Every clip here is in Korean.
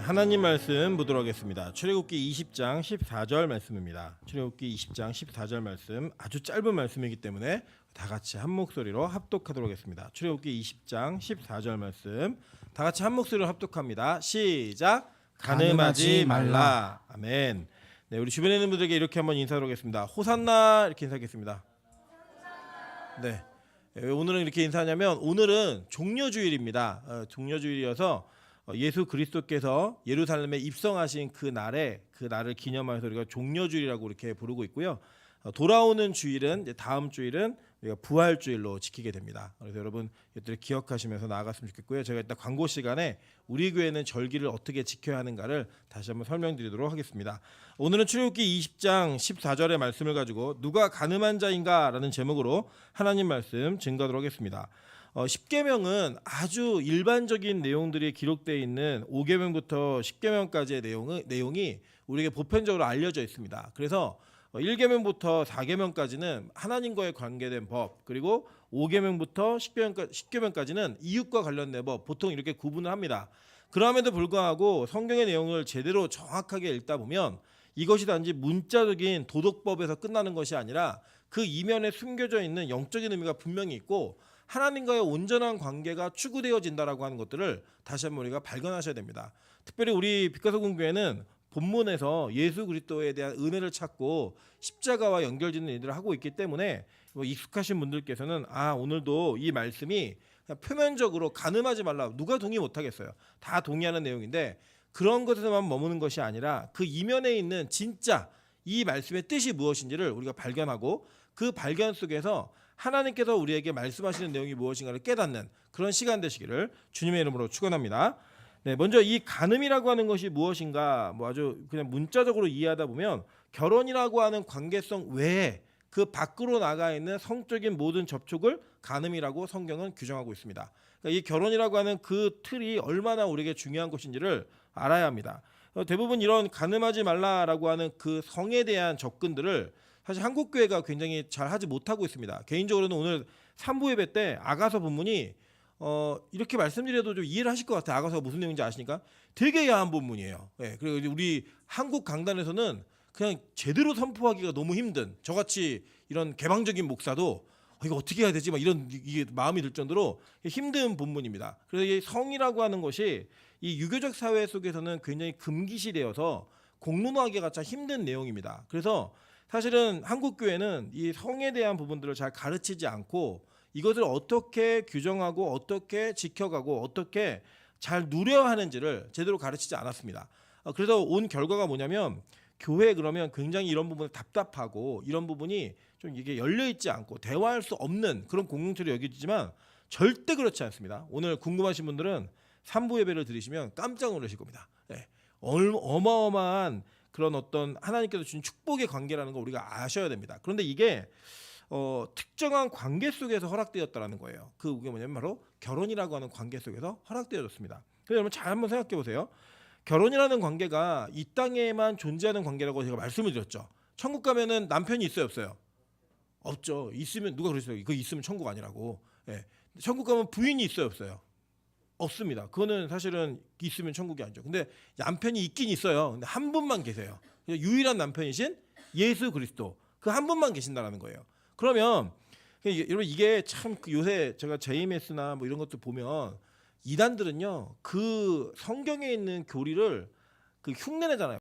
하나님 말씀 보도록 하겠습니다. 출애굽기 20장 14절 말씀입니다. 출애굽기 20장 14절 말씀 아주 짧은 말씀이기 때문에 다 같이 한 목소리로 합독하도록 하겠습니다. 출애굽기 20장 14절 말씀 다 같이 한 목소리로 합독합니다. 시작. 가늠하지 말라. 아멘. 네, 우리 주변에 있는 분들에게 이렇게 한번 인사하도록 하겠습니다. 호산나 이렇게 인사하겠습니다. 네. 왜 오늘은 이렇게 인사하냐면 오늘은 종려주일입니다. 종려주일이어서 예수 그리스도께서 예루살렘에 입성하신 그 날을 기념해서 우리가 종려주일이라고 이렇게 부르고 있고요. 돌아오는 주일은 이제 다음 주일은 우리가 부활주일로 지키게 됩니다. 그래서 여러분 이것들을 기억하시면서 나아갔으면 좋겠고요. 제가 이따 광고 시간에 우리 교회는 절기를 어떻게 지켜야 하는가를 다시 한번 설명드리도록 하겠습니다. 오늘은 출애굽기 20장 14절의 말씀을 가지고 누가 가늠한 자인가라는 제목으로 하나님 말씀 증거하도록 하겠습니다. 10계명은 아주 일반적인 내용들이 기록되어 있는 5계명부터 10계명까지의 내용이 우리에게 보편적으로 알려져 있습니다. 그래서 1계명부터 4계명까지는 하나님과의 관계된 법, 그리고 5계명부터 10계명까지는 이웃과 관련된 법, 보통 이렇게 구분을 합니다. 그럼에도 불구하고 성경의 내용을 제대로 정확하게 읽다 보면 이것이 단지 문자적인 도덕법에서 끝나는 것이 아니라 그 이면에 숨겨져 있는 영적인 의미가 분명히 있고 하나님과의 온전한 관계가 추구되어진다라고 하는 것들을 다시 한번 우리가 발견하셔야 됩니다. 특별히 우리 빛가서공교회는 본문에서 예수 그리스도에 대한 은혜를 찾고 십자가와 연결짓는 일들을 하고 있기 때문에 익숙하신 분들께서는 오늘도 이 말씀이 그냥 표면적으로 가늠하지 말라 누가 동의 못하겠어요. 다 동의하는 내용인데 그런 것에서만 머무는 것이 아니라 그 이면에 있는 진짜 이 말씀의 뜻이 무엇인지를 우리가 발견하고 그 발견 속에서 하나님께서 우리에게 말씀하시는 내용이 무엇인가를 깨닫는 그런 시간 되시기를 주님의 이름으로 축원합니다. 네, 먼저 이 간음이라고 하는 것이 무엇인가 아주 그냥 문자적으로 이해하다 보면 결혼이라고 하는 관계성 외에 그 밖으로 나가 있는 성적인 모든 접촉을 간음이라고 성경은 규정하고 있습니다. 그러니까 이 결혼이라고 하는 그 틀이 얼마나 우리에게 중요한 것인지를 알아야 합니다. 대부분 이런 간음하지 말라라고 하는 그 성에 대한 접근들을 사실 한국교회가 굉장히 잘 하지 못하고 있습니다. 개인적으로는 오늘 3부 예배 때 아가서 본문이 이렇게 말씀드려도 좀 이해를 하실 것 같아요. 아가서가 무슨 내용인지 아시니까 되게 야한 본문이에요. 네, 그리고 우리 한국 강단에서는 그냥 제대로 선포하기가 너무 힘든 저같이 이런 개방적인 목사도 이거 어떻게 해야 되지? 이게 마음이 들 정도로 힘든 본문입니다. 그래서 이 성이라고 하는 것이 이 유교적 사회 속에서는 굉장히 금기시되어서 공론화하기가 참 힘든 내용입니다. 그래서 사실은 한국 교회는 이 성에 대한 부분들을 잘 가르치지 않고 이것을 어떻게 규정하고 어떻게 지켜가고 어떻게 잘 누려야 하는지를 제대로 가르치지 않았습니다. 그래서 온 결과가 뭐냐면 교회 그러면 굉장히 이런 부분에 답답하고 이런 부분이 좀 이게 열려 있지 않고 대화할 수 없는 그런 공동체로 여겨지지만 절대 그렇지 않습니다. 오늘 궁금하신 분들은 3부 예배를 들으시면 깜짝 놀라실 겁니다. 네. 어마어마한 그런 어떤 하나님께서 주신 축복의 관계라는 걸 우리가 아셔야 됩니다. 그런데 이게 특정한 관계 속에서 허락되었다라는 거예요. 그게 뭐냐면 바로 결혼이라고 하는 관계 속에서 허락되어졌습니다. 그래서 여러분 잘 한번 생각해 보세요. 결혼이라는 관계가 이 땅에만 존재하는 관계라고 제가 말씀을 드렸죠. 천국 가면은 남편이 있어요, 없어요? 없죠. 있으면 누가 그러세요? 그거 있으면 천국 아니라고. 예. 천국 가면 부인이 있어요, 없어요? 없습니다. 그거는 사실은 있으면 천국이 아니죠. 근데 남편이 있긴 있어요. 근데 한 분만 계세요. 유일한 남편이신 예수 그리스도 그 한 분만 계신다라는 거예요. 그러면 여러분 이게 참 요새 제가 JMS나 이런 것도 보면 이단들은요 그 성경에 있는 교리를 그 흉내내잖아요.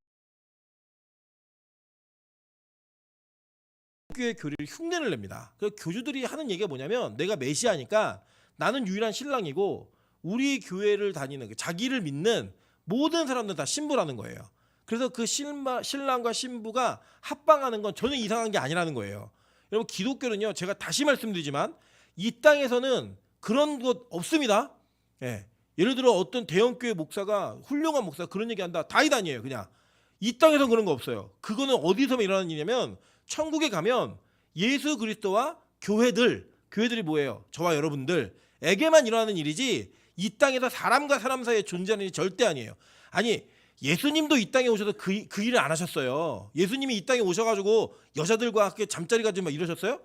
교회 교리를 흉내를 냅니다. 그 교주들이 하는 얘기가 뭐냐면 내가 메시아니까 나는 유일한 신랑이고 우리 교회를 다니는 자기를 믿는 모든 사람들 다 신부라는 거예요. 그래서 그 신랑과 신부가 합방하는 건 전혀 이상한 게 아니라는 거예요. 여러분 기독교는요 제가 다시 말씀드리지만 이 땅에서는 그런 것 없습니다. 예. 예를 들어 어떤 대형교회 목사가 훌륭한 목사 그런 얘기한다 다 이단이에요. 그냥 이 땅에서는 그런 거 없어요. 그거는 어디서 일어나는 일이냐면 천국에 가면 예수 그리스도와 교회들이 뭐예요? 저와 여러분들에게만 일어나는 일이지 이 땅에서 사람과 사람 사이에 존재하는 일이 절대 아니에요. 아니 예수님도 이 땅에 오셔서 그 일을 안 하셨어요. 예수님이 이 땅에 오셔가지고 여자들과 함께 잠자리 가지고 이러셨어요?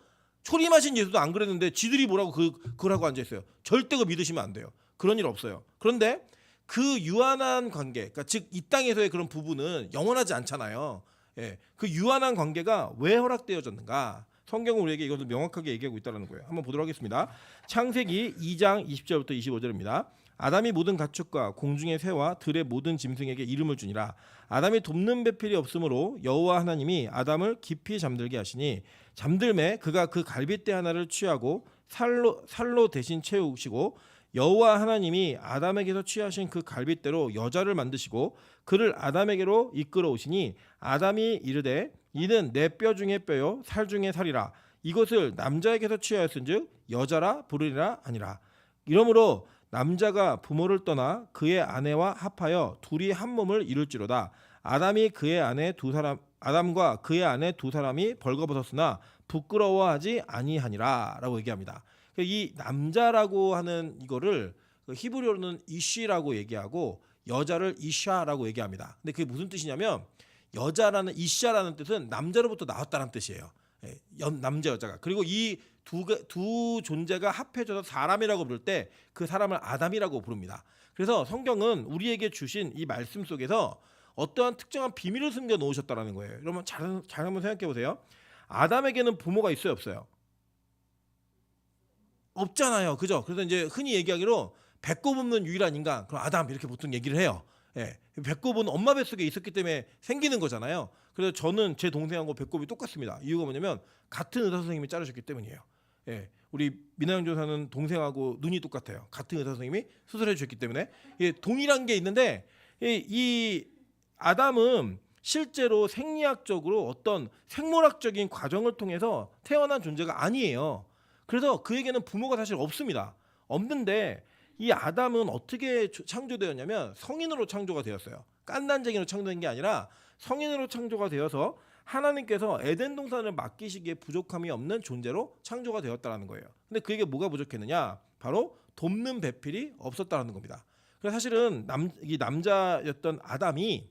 초림하신 예수도 안 그랬는데 지들이 뭐라고 그걸 하고 앉아있어요. 절대 그거 믿으시면 안 돼요. 그런 일 없어요. 그런데 그 유한한 관계, 그러니까 즉 이 땅에서의 그런 부부는 영원하지 않잖아요. 예, 그 유한한 관계가 왜 허락되어졌는가? 성경은 우리에게 이것을 명확하게 얘기하고 있다는 거예요. 한번 보도록 하겠습니다. 창세기 2장 20절부터 25절입니다. 아담이 모든 가축과 공중의 새와 들의 모든 짐승에게 이름을 주니라. 아담이 돕는 배필이 없으므로 여호와 하나님이 아담을 깊이 잠들게 하시니 잠들매 그가 그 갈빗대 하나를 취하고 살로 대신 채우시고 여호와 하나님이 아담에게서 취하신 그 갈빗대로 여자를 만드시고 그를 아담에게로 이끌어 오시니 아담이 이르되 이는 내 뼈 중에 뼈요 살 중에 살이라 이것을 남자에게서 취하였은즉 여자라 부르리라 하니라. 이러므로 남자가 부모를 떠나 그의 아내와 합하여 둘이 한 몸을 이룰지로다. 아담과 그의 아내 두 사람이 벌거벗었으나 부끄러워하지 아니하니라라고 얘기합니다. 이 남자라고 하는 이거를 히브리어로는 이쉬라고 얘기하고 여자를 이샤라고 얘기합니다. 근데 그게 무슨 뜻이냐면 여자라는 이샤라는 뜻은 남자로부터 나왔다는 뜻이에요. 남자 여자가. 그리고 이 두 존재가 합해져서 사람이라고 부를 때 그 사람을 아담이라고 부릅니다. 그래서 성경은 우리에게 주신 이 말씀 속에서 어떠한 특정한 비밀을 숨겨 놓으셨다라는 거예요. 여러분 잘 한번 생각해 보세요. 아담에게는 부모가 있어요, 없어요? 없잖아요. 그죠? 그래서 이제 흔히 얘기하기로 배꼽 없는 유일한 인간, 그럼 아담 이렇게 보통 얘기를 해요. 예. 배꼽은 엄마 뱃속에 있었기 때문에 생기는 거잖아요. 그래서 저는 제 동생하고 배꼽이 똑같습니다. 이유가 뭐냐면 같은 의사 선생님이 자르셨기 때문이에요. 예. 우리 민하영 조사는 동생하고 눈이 똑같아요. 같은 의사 선생님이 수술해 주셨기 때문에 동일한 게 있는데 이 아담은 실제로 생리학적으로 어떤 생물학적인 과정을 통해서 태어난 존재가 아니에요. 그래서 그에게는 부모가 사실 없습니다. 없는데 이 아담은 어떻게 창조되었냐면 성인으로 창조가 되었어요. 깐난쟁이로 창조된 게 아니라 성인으로 창조가 되어서 하나님께서 에덴 동산을 맡기시기에 부족함이 없는 존재로 창조가 되었다는 거예요. 근데 그에게 뭐가 부족했느냐? 바로 돕는 배필이 없었다는 겁니다. 그래서 사실은 이 남자였던 아담이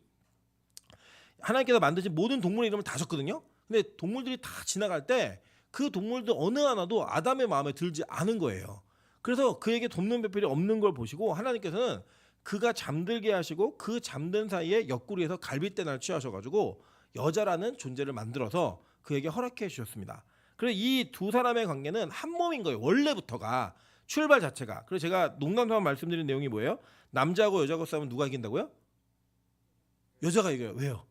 하나님께서 만드신 모든 동물의 이름을 다 적거든요. 근데 동물들이 다 지나갈 때 그 동물들 어느 하나도 아담의 마음에 들지 않은 거예요. 그래서 그에게 돕는 배필이 없는 걸 보시고 하나님께서는 그가 잠들게 하시고 그 잠든 사이에 옆구리에서 갈빗대나를 취하셔가지고 여자라는 존재를 만들어서 그에게 허락해 주셨습니다. 그래서 이 두 사람의 관계는 한 몸인 거예요. 원래부터가 출발 자체가. 그래서 제가 농담삼아 말씀드린 내용이 뭐예요? 남자하고 여자하고 싸우면 누가 이긴다고요? 여자가 이겨요. 왜요?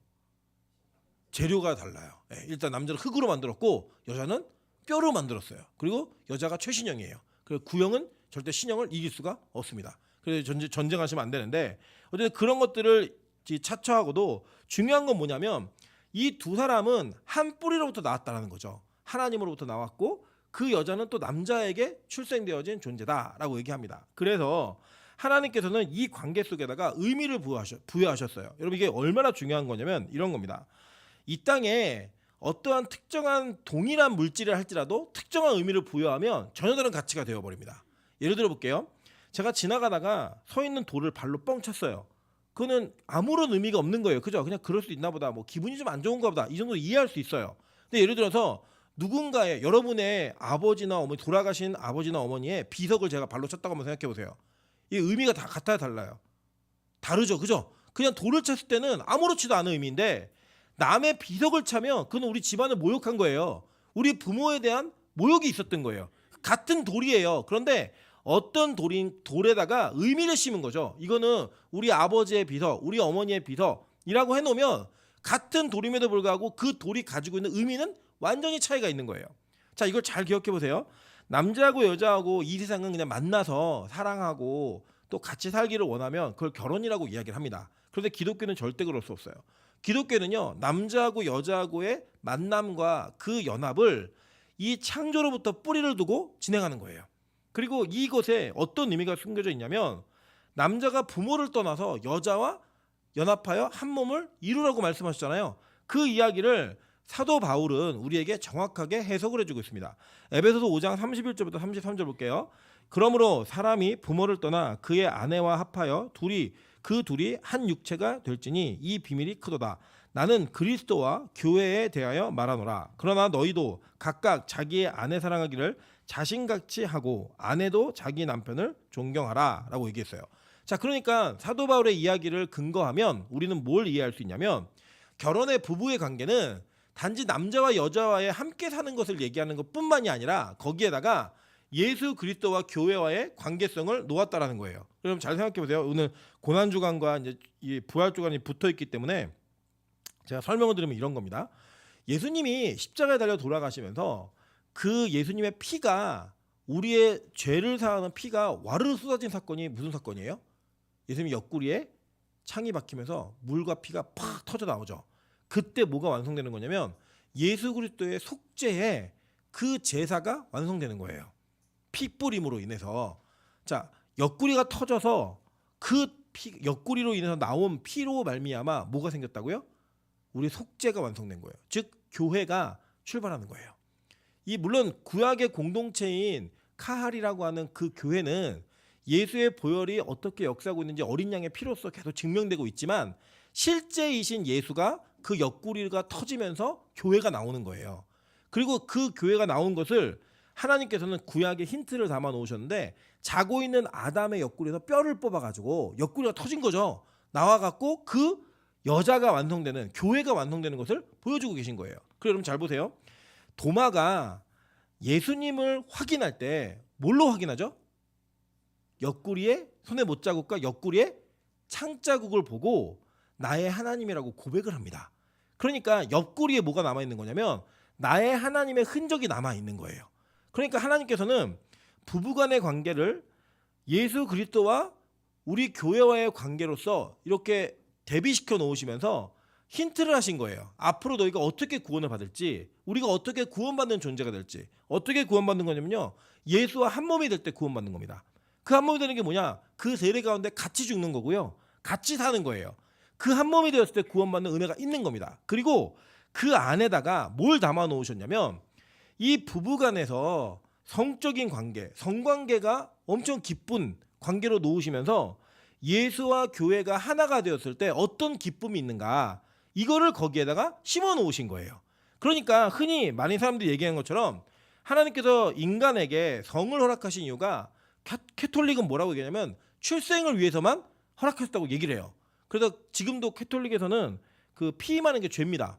재료가 달라요. 일단 남자는 흙으로 만들었고 여자는 뼈로 만들었어요. 그리고 여자가 최신형이에요. 그리고 구형은 절대 신형을 이길 수가 없습니다. 그래서 전쟁하시면 안 되는데 어쨌든 그런 것들을 차처하고도 중요한 건 뭐냐면 이 두 사람은 한 뿌리로부터 나왔다는 거죠. 하나님으로부터 나왔고 그 여자는 또 남자에게 출생되어진 존재다라고 얘기합니다. 그래서 하나님께서는 이 관계 속에다가 의미를 부여하셨어요. 여러분 이게 얼마나 중요한 거냐면 이런 겁니다. 이 땅에 어떠한 특정한 동일한 물질을 할지라도 특정한 의미를 부여하면 전혀 다른 가치가 되어버립니다. 예를 들어 볼게요. 제가 지나가다가 서 있는 돌을 발로 뻥 쳤어요. 그거는 아무런 의미가 없는 거예요. 그죠? 그냥 그럴 수 있나 보다. 뭐 기분이 좀 안 좋은가 보다. 이 정도 이해할 수 있어요. 근데 예를 들어서 누군가의 여러분의 아버지나 어머니 돌아가신 아버지나 어머니의 비석을 제가 발로 쳤다고 한번 생각해 보세요. 이 의미가 다 같아요, 달라요? 다르죠. 그죠? 그냥 돌을 쳤을 때는 아무렇지도 않은 의미인데 남의 비석을 차면 그건 우리 집안을 모욕한 거예요. 우리 부모에 대한 모욕이 있었던 거예요. 같은 돌이에요. 그런데 어떤 돌에다가 의미를 심은 거죠. 이거는 우리 아버지의 비석, 우리 어머니의 비석이라고 해놓으면 같은 돌임에도 불구하고 그 돌이 가지고 있는 의미는 완전히 차이가 있는 거예요. 자, 이걸 잘 기억해 보세요. 남자하고 여자하고 이 세상은 그냥 만나서 사랑하고 또 같이 살기를 원하면 그걸 결혼이라고 이야기를 합니다. 그런데 기독교는 절대 그럴 수 없어요. 기독교는요, 남자하고 여자하고의 만남과 그 연합을 이 창조로부터 뿌리를 두고 진행하는 거예요. 그리고 이것에 어떤 의미가 숨겨져 있냐면 남자가 부모를 떠나서 여자와 연합하여 한 몸을 이루라고 말씀하셨잖아요. 그 이야기를 사도 바울은 우리에게 정확하게 해석을 해주고 있습니다. 에베소서 5장 31절부터 33절 볼게요. 그러므로 사람이 부모를 떠나 그의 아내와 합하여 그 둘이 한 육체가 될지니 이 비밀이 크도다. 나는 그리스도와 교회에 대하여 말하노라. 그러나 너희도 각각 자기의 아내 사랑하기를 자신같이 하고 아내도 자기 남편을 존경하라 라고 얘기했어요. 자, 그러니까 사도 바울의 이야기를 근거하면 우리는 뭘 이해할 수 있냐면 결혼의 부부의 관계는 단지 남자와 여자와의 함께 사는 것을 얘기하는 것뿐만이 아니라 거기에다가 예수 그리스도와 교회와의 관계성을 놓았다라는 거예요. 여러분 잘 생각해 보세요. 오늘 고난 주간과 이제 이 부활 주간이 붙어 있기 때문에 제가 설명을 드리면 이런 겁니다. 예수님이 십자가에 달려 돌아가시면서 그 예수님의 피가 우리의 죄를 사하는 피가 와르르 쏟아진 사건이 무슨 사건이에요? 예수님 옆구리에 창이 박히면서 물과 피가 팍 터져 나오죠. 그때 뭐가 완성되는 거냐면 예수 그리스도의 속죄에 그 제사가 완성되는 거예요. 피 뿌림으로 인해서. 자, 옆구리가 터져서 그 옆구리로 인해서 나온 피로 말미암아 뭐가 생겼다고요? 우리 속죄가 완성된 거예요. 즉 교회가 출발하는 거예요. 이 물론 구약의 공동체인 카할이라고 하는 그 교회는 예수의 보혈이 어떻게 역사하고 있는지 어린 양의 피로서 계속 증명되고 있지만 실제이신 예수가 그 옆구리가 터지면서 교회가 나오는 거예요. 그리고 그 교회가 나온 것을 하나님께서는 구약에 힌트를 담아 놓으셨는데 자고 있는 아담의 옆구리에서 뼈를 뽑아가지고 옆구리가 터진 거죠. 나와갖고 그 여자가 완성되는, 교회가 완성되는 것을 보여주고 계신 거예요. 그럼 여러분 잘 보세요. 도마가 예수님을 확인할 때 뭘로 확인하죠? 옆구리에 손의 못자국과 옆구리에 창자국을 보고 나의 하나님이라고 고백을 합니다. 그러니까 옆구리에 뭐가 남아있는 거냐면 나의 하나님의 흔적이 남아있는 거예요. 그러니까 하나님께서는 부부간의 관계를 예수 그리스도와 우리 교회와의 관계로서 이렇게 대비시켜 놓으시면서 힌트를 하신 거예요. 앞으로 너희가 어떻게 구원을 받을지, 우리가 어떻게 구원받는 존재가 될지. 어떻게 구원받는 거냐면요, 예수와 한 몸이 될 때 구원받는 겁니다. 그 한 몸이 되는 게 뭐냐? 그 세례 가운데 같이 죽는 거고요, 같이 사는 거예요. 그 한 몸이 되었을 때 구원받는 은혜가 있는 겁니다. 그리고 그 안에다가 뭘 담아 놓으셨냐면 이 부부간에서 성적인 관계, 성관계가 엄청 기쁜 관계로 놓으시면서 예수와 교회가 하나가 되었을 때 어떤 기쁨이 있는가, 이거를 거기에다가 심어 놓으신 거예요. 그러니까 흔히 많은 사람들이 얘기하는 것처럼 하나님께서 인간에게 성을 허락하신 이유가 캐톨릭은 뭐라고 얘기하냐면 출생을 위해서만 허락하셨다고 얘기를 해요. 그래서 지금도 캐톨릭에서는 그 피임하는 게 죄입니다.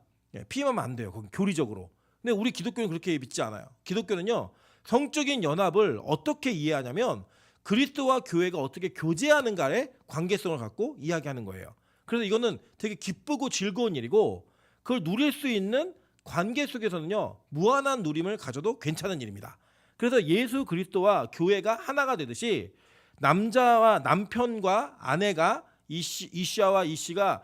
피임하면 안 돼요. 거기 교리적으로. 근데 우리 기독교는 그렇게 믿지 않아요. 기독교는요, 성적인 연합을 어떻게 이해하냐면 그리스도와 교회가 어떻게 교제하는가의 관계성을 갖고 이야기하는 거예요. 그래서 이거는 되게 기쁘고 즐거운 일이고 그걸 누릴 수 있는 관계 속에서는요, 무한한 누림을 가져도 괜찮은 일입니다. 그래서 예수 그리스도와 교회가 하나가 되듯이 남자와 남편과 아내가 이씨와 이씨가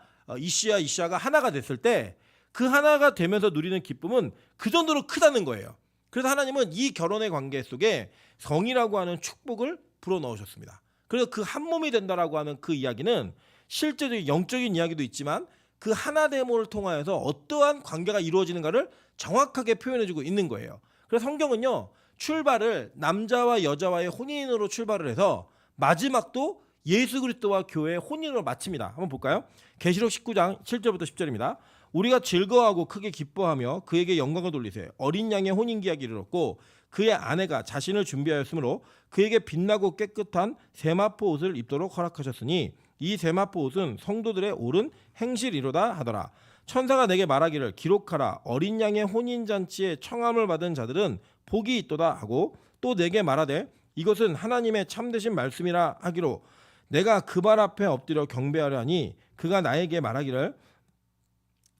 하나가 됐을 때 그 하나가 되면서 누리는 기쁨은 그 정도로 크다는 거예요. 그래서 하나님은 이 결혼의 관계 속에 성이라고 하는 축복을 불어넣으셨습니다. 그래서 그 한 몸이 된다라고 하는 그 이야기는 실제로 영적인 이야기도 있지만 그 하나됨을 통하여서 어떠한 관계가 이루어지는가를 정확하게 표현해주고 있는 거예요. 그래서 성경은요, 출발을 남자와 여자와의 혼인으로 출발을 해서 마지막도 예수 그리스도와 교회의 혼인으로 마칩니다. 한번 볼까요? 계시록 19장 7절부터 10절입니다. 우리가 즐거워하고 크게 기뻐하며 그에게 영광을 돌리세. 어린 양의 혼인기약이 이르렀고 그의 아내가 자신을 준비하였으므로 그에게 빛나고 깨끗한 세마포 옷을 입도록 허락하셨으니 이 세마포 옷은 성도들의 옳은 행실이로다 하더라. 천사가 내게 말하기를 기록하라. 어린 양의 혼인잔치에 청함을 받은 자들은 복이 있도다 하고 또 내게 말하되 이것은 하나님의 참되신 말씀이라 하기로 내가 그 발 앞에 엎드려 경배하려 하니 그가 나에게 말하기를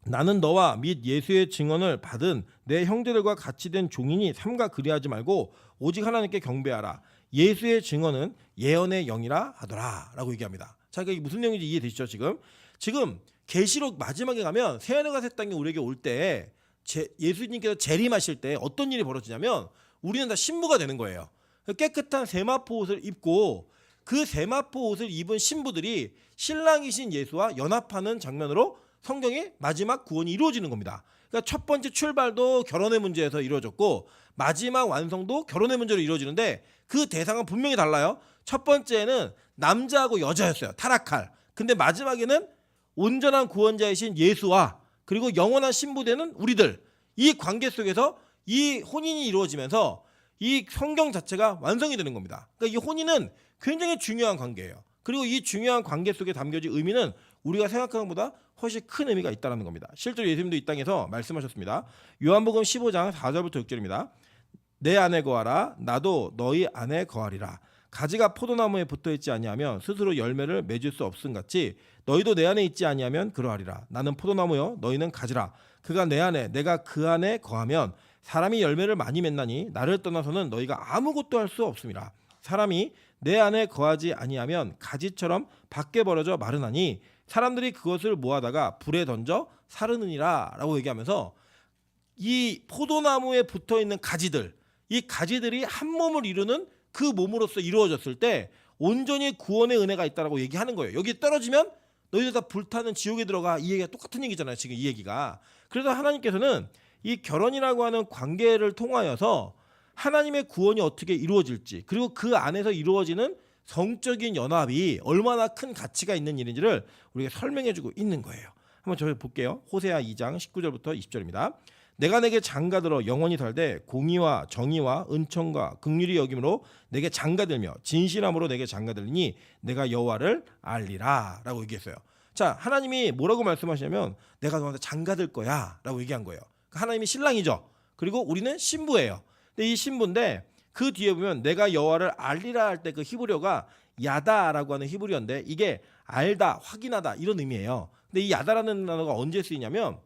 나는 너와 및 예수의 증언을 받은 내 형제들과 같이 된 종이니 삼가 그리하지 말고 오직 하나님께 경배하라. 예수의 증언은 예언의 영이라 하더라 라고 얘기합니다. 자, 이게 무슨 내용인지 이해되시죠? 지금 계시록 마지막에 가면 새하늘과 새 땅이 우리에게 올 때 예수님께서 재림하실 때 어떤 일이 벌어지냐면 우리는 다 신부가 되는 거예요. 깨끗한 세마포 옷을 입고 그 세마포 옷을 입은 신부들이 신랑이신 예수와 연합하는 장면으로 성경의 마지막 구원이 이루어지는 겁니다. 그러니까 첫 번째 출발도 결혼의 문제에서 이루어졌고 마지막 완성도 결혼의 문제로 이루어지는데 그 대상은 분명히 달라요. 첫 번째는 남자하고 여자였어요. 타락할. 근데 마지막에는 온전한 구원자이신 예수와 그리고 영원한 신부되는 우리들, 이 관계 속에서 이 혼인이 이루어지면서 이 성경 자체가 완성이 되는 겁니다. 그러니까 이 혼인은 굉장히 중요한 관계예요. 그리고 이 중요한 관계 속에 담겨진 의미는 우리가 생각하는 것보다 훨씬 큰 의미가 있다는 겁니다. 실제로 예수님도 이 땅에서 말씀하셨습니다. 요한복음 15장 4절부터 6절입니다. 내 안에 거하라 나도 너희 안에 거하리라. 가지가 포도나무에 붙어있지 아니하면 스스로 열매를 맺을 수 없음같이 너희도 내 안에 있지 아니하면 그러하리라. 나는 포도나무요 너희는 가지라. 그가 내 안에 내가 그 안에 거하면 사람이 열매를 많이 맺나니 나를 떠나서는 너희가 아무것도 할 수 없음이라. 사람이 내 안에 거하지 아니하면 가지처럼 밖에 벌어져 마르나니 사람들이 그것을 모아다가 불에 던져 사르느니라 라고 얘기하면서 이 포도나무에 붙어있는 가지들, 이 가지들이 한 몸을 이루는 그 몸으로서 이루어졌을 때 온전히 구원의 은혜가 있다라고 얘기하는 거예요. 여기 떨어지면 너희들 다 불타는 지옥에 들어가. 이 얘기가 똑같은 얘기잖아요. 지금 이 얘기가. 그래서 하나님께서는 이 결혼이라고 하는 관계를 통하여서 하나님의 구원이 어떻게 이루어질지, 그리고 그 안에서 이루어지는 성적인 연합이 얼마나 큰 가치가 있는 일인지를 우리가 설명해주고 있는 거예요. 한번 저희 볼게요. 호세아 2장 19절부터 20절입니다. 내가 내게 장가들어 영원히 살되 공의와 정의와 은총과 긍휼히 여김으로 내게 장가들며 진실함으로 내게 장가들니 내가 여호와를 알리라 라고 얘기했어요. 자, 하나님이 뭐라고 말씀하시냐면 내가 너한테 장가들 거야 라고 얘기한 거예요. 하나님이 신랑이죠. 그리고 우리는 신부예요. 근데 이 신부인데 그 뒤에 보면 내가 여호와를 알리라 할 때 그 히브리어가 야다라고 하는 히브리어인데 이게 알다, 확인하다 이런 의미예요. 근데 이 야다라는 단어가 언제 쓰이냐면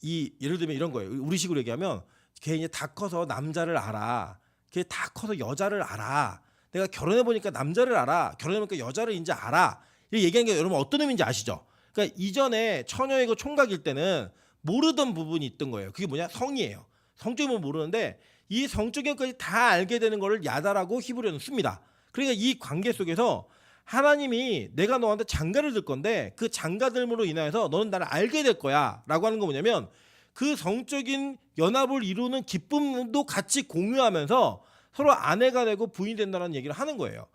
이 예를 들면 이런 거예요. 우리식으로 얘기하면 걔 이제 다 커서 남자를 알아. 걔 다 커서 여자를 알아. 내가 결혼해 보니까 남자를 알아. 결혼해 보니까 여자를 이제 알아. 이 얘기하는 게 여러분 어떤 의미인지 아시죠? 그러니까 이전에 처녀이고 총각일 때는 모르던 부분이 있던 거예요. 그게 뭐냐? 성이에요. 성적인 건 모르는데 이 성적인 것까지 다 알게 되는 거를 야다라고 히브리어는 씁니다. 그러니까 이 관계 속에서 하나님이 내가 너한테 장가를 들 건데 그 장가들므로 인하여서 너는 나를 알게 될 거야 라고 하는 건 뭐냐면 그 성적인 연합을 이루는 기쁨도 같이 공유하면서 서로 아내가 되고 부인이 된다는 얘기를 하는 거예요.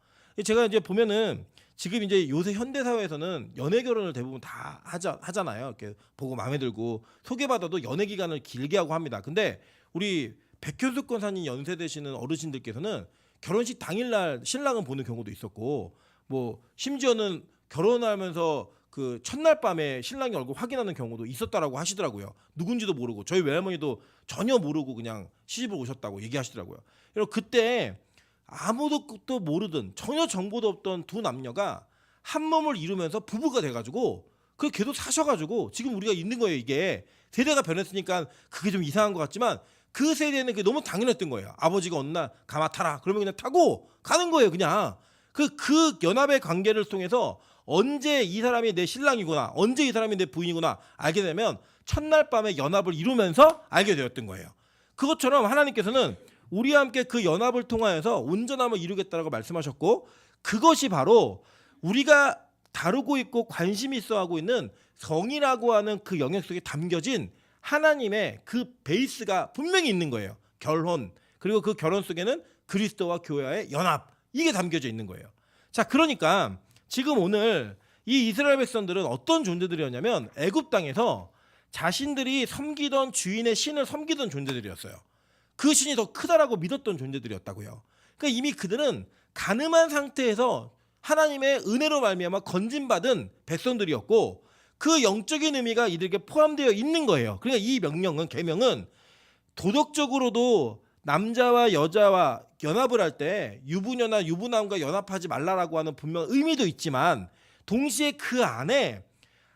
제가 이제 보면은 지금 이제 요새 현대사회에서는 연애 결혼을 대부분 다 하잖아요. 이렇게 보고 마음에 들고 소개받아도 연애 기간을 길게 하고 합니다. 근데 우리 백효숙 권사님 연세 되시는 어르신들께서는 결혼식 당일날 신랑은 보는 경우도 있었고 뭐 심지어는 결혼하면서 그 첫날 밤에 신랑이 얼굴 확인하는 경우도 있었다라고 하시더라고요. 누군지도 모르고 저희 외할머니도 전혀 모르고 그냥 시집을 오셨다고 얘기하시더라고요. 그리고 그때 아무것도 모르던 전혀 정보도 없던 두 남녀가 한 몸을 이루면서 부부가 돼가지고 그 계속 사셔가지고 지금 우리가 있는 거예요. 이게 세대가 변했으니까 그게 좀 이상한 것 같지만 그 세대는 그게 너무 당연했던 거예요. 아버지가 어느 날 가마 타라 그러면 그냥 타고 가는 거예요. 그냥 그 연합의 관계를 통해서 언제 이 사람이 내 신랑이구나, 언제 이 사람이 내 부인이구나 알게 되면 첫날 밤에 연합을 이루면서 알게 되었던 거예요. 그것처럼 하나님께서는 우리와 함께 그 연합을 통하여서 온전함을 이루겠다라고 말씀하셨고 그것이 바로 우리가 다루고 있고 관심이 있어 하고 있는 성이라고 하는 그 영역 속에 담겨진 하나님의 그 베이스가 분명히 있는 거예요. 결혼, 그리고 그 결혼 속에는 그리스도와 교회와의 연합, 이게 담겨져 있는 거예요. 자, 그러니까 지금 오늘 이 이스라엘 백성들은 어떤 존재들이었냐면 애굽 땅에서 자신들이 섬기던 주인의 신을 섬기던 존재들이었어요. 그 신이 더 크다라고 믿었던 존재들이었다고요. 그러니까 이미 그들은 가늠한 상태에서 하나님의 은혜로 말미암아 건진받은 백성들이었고 그 영적인 의미가 이들에게 포함되어 있는 거예요. 그러니까 이 명령은, 계명은 도덕적으로도 남자와 여자와 연합을 할 때 유부녀나 유부남과 연합하지 말라라고 하는 분명 의미도 있지만 동시에 그 안에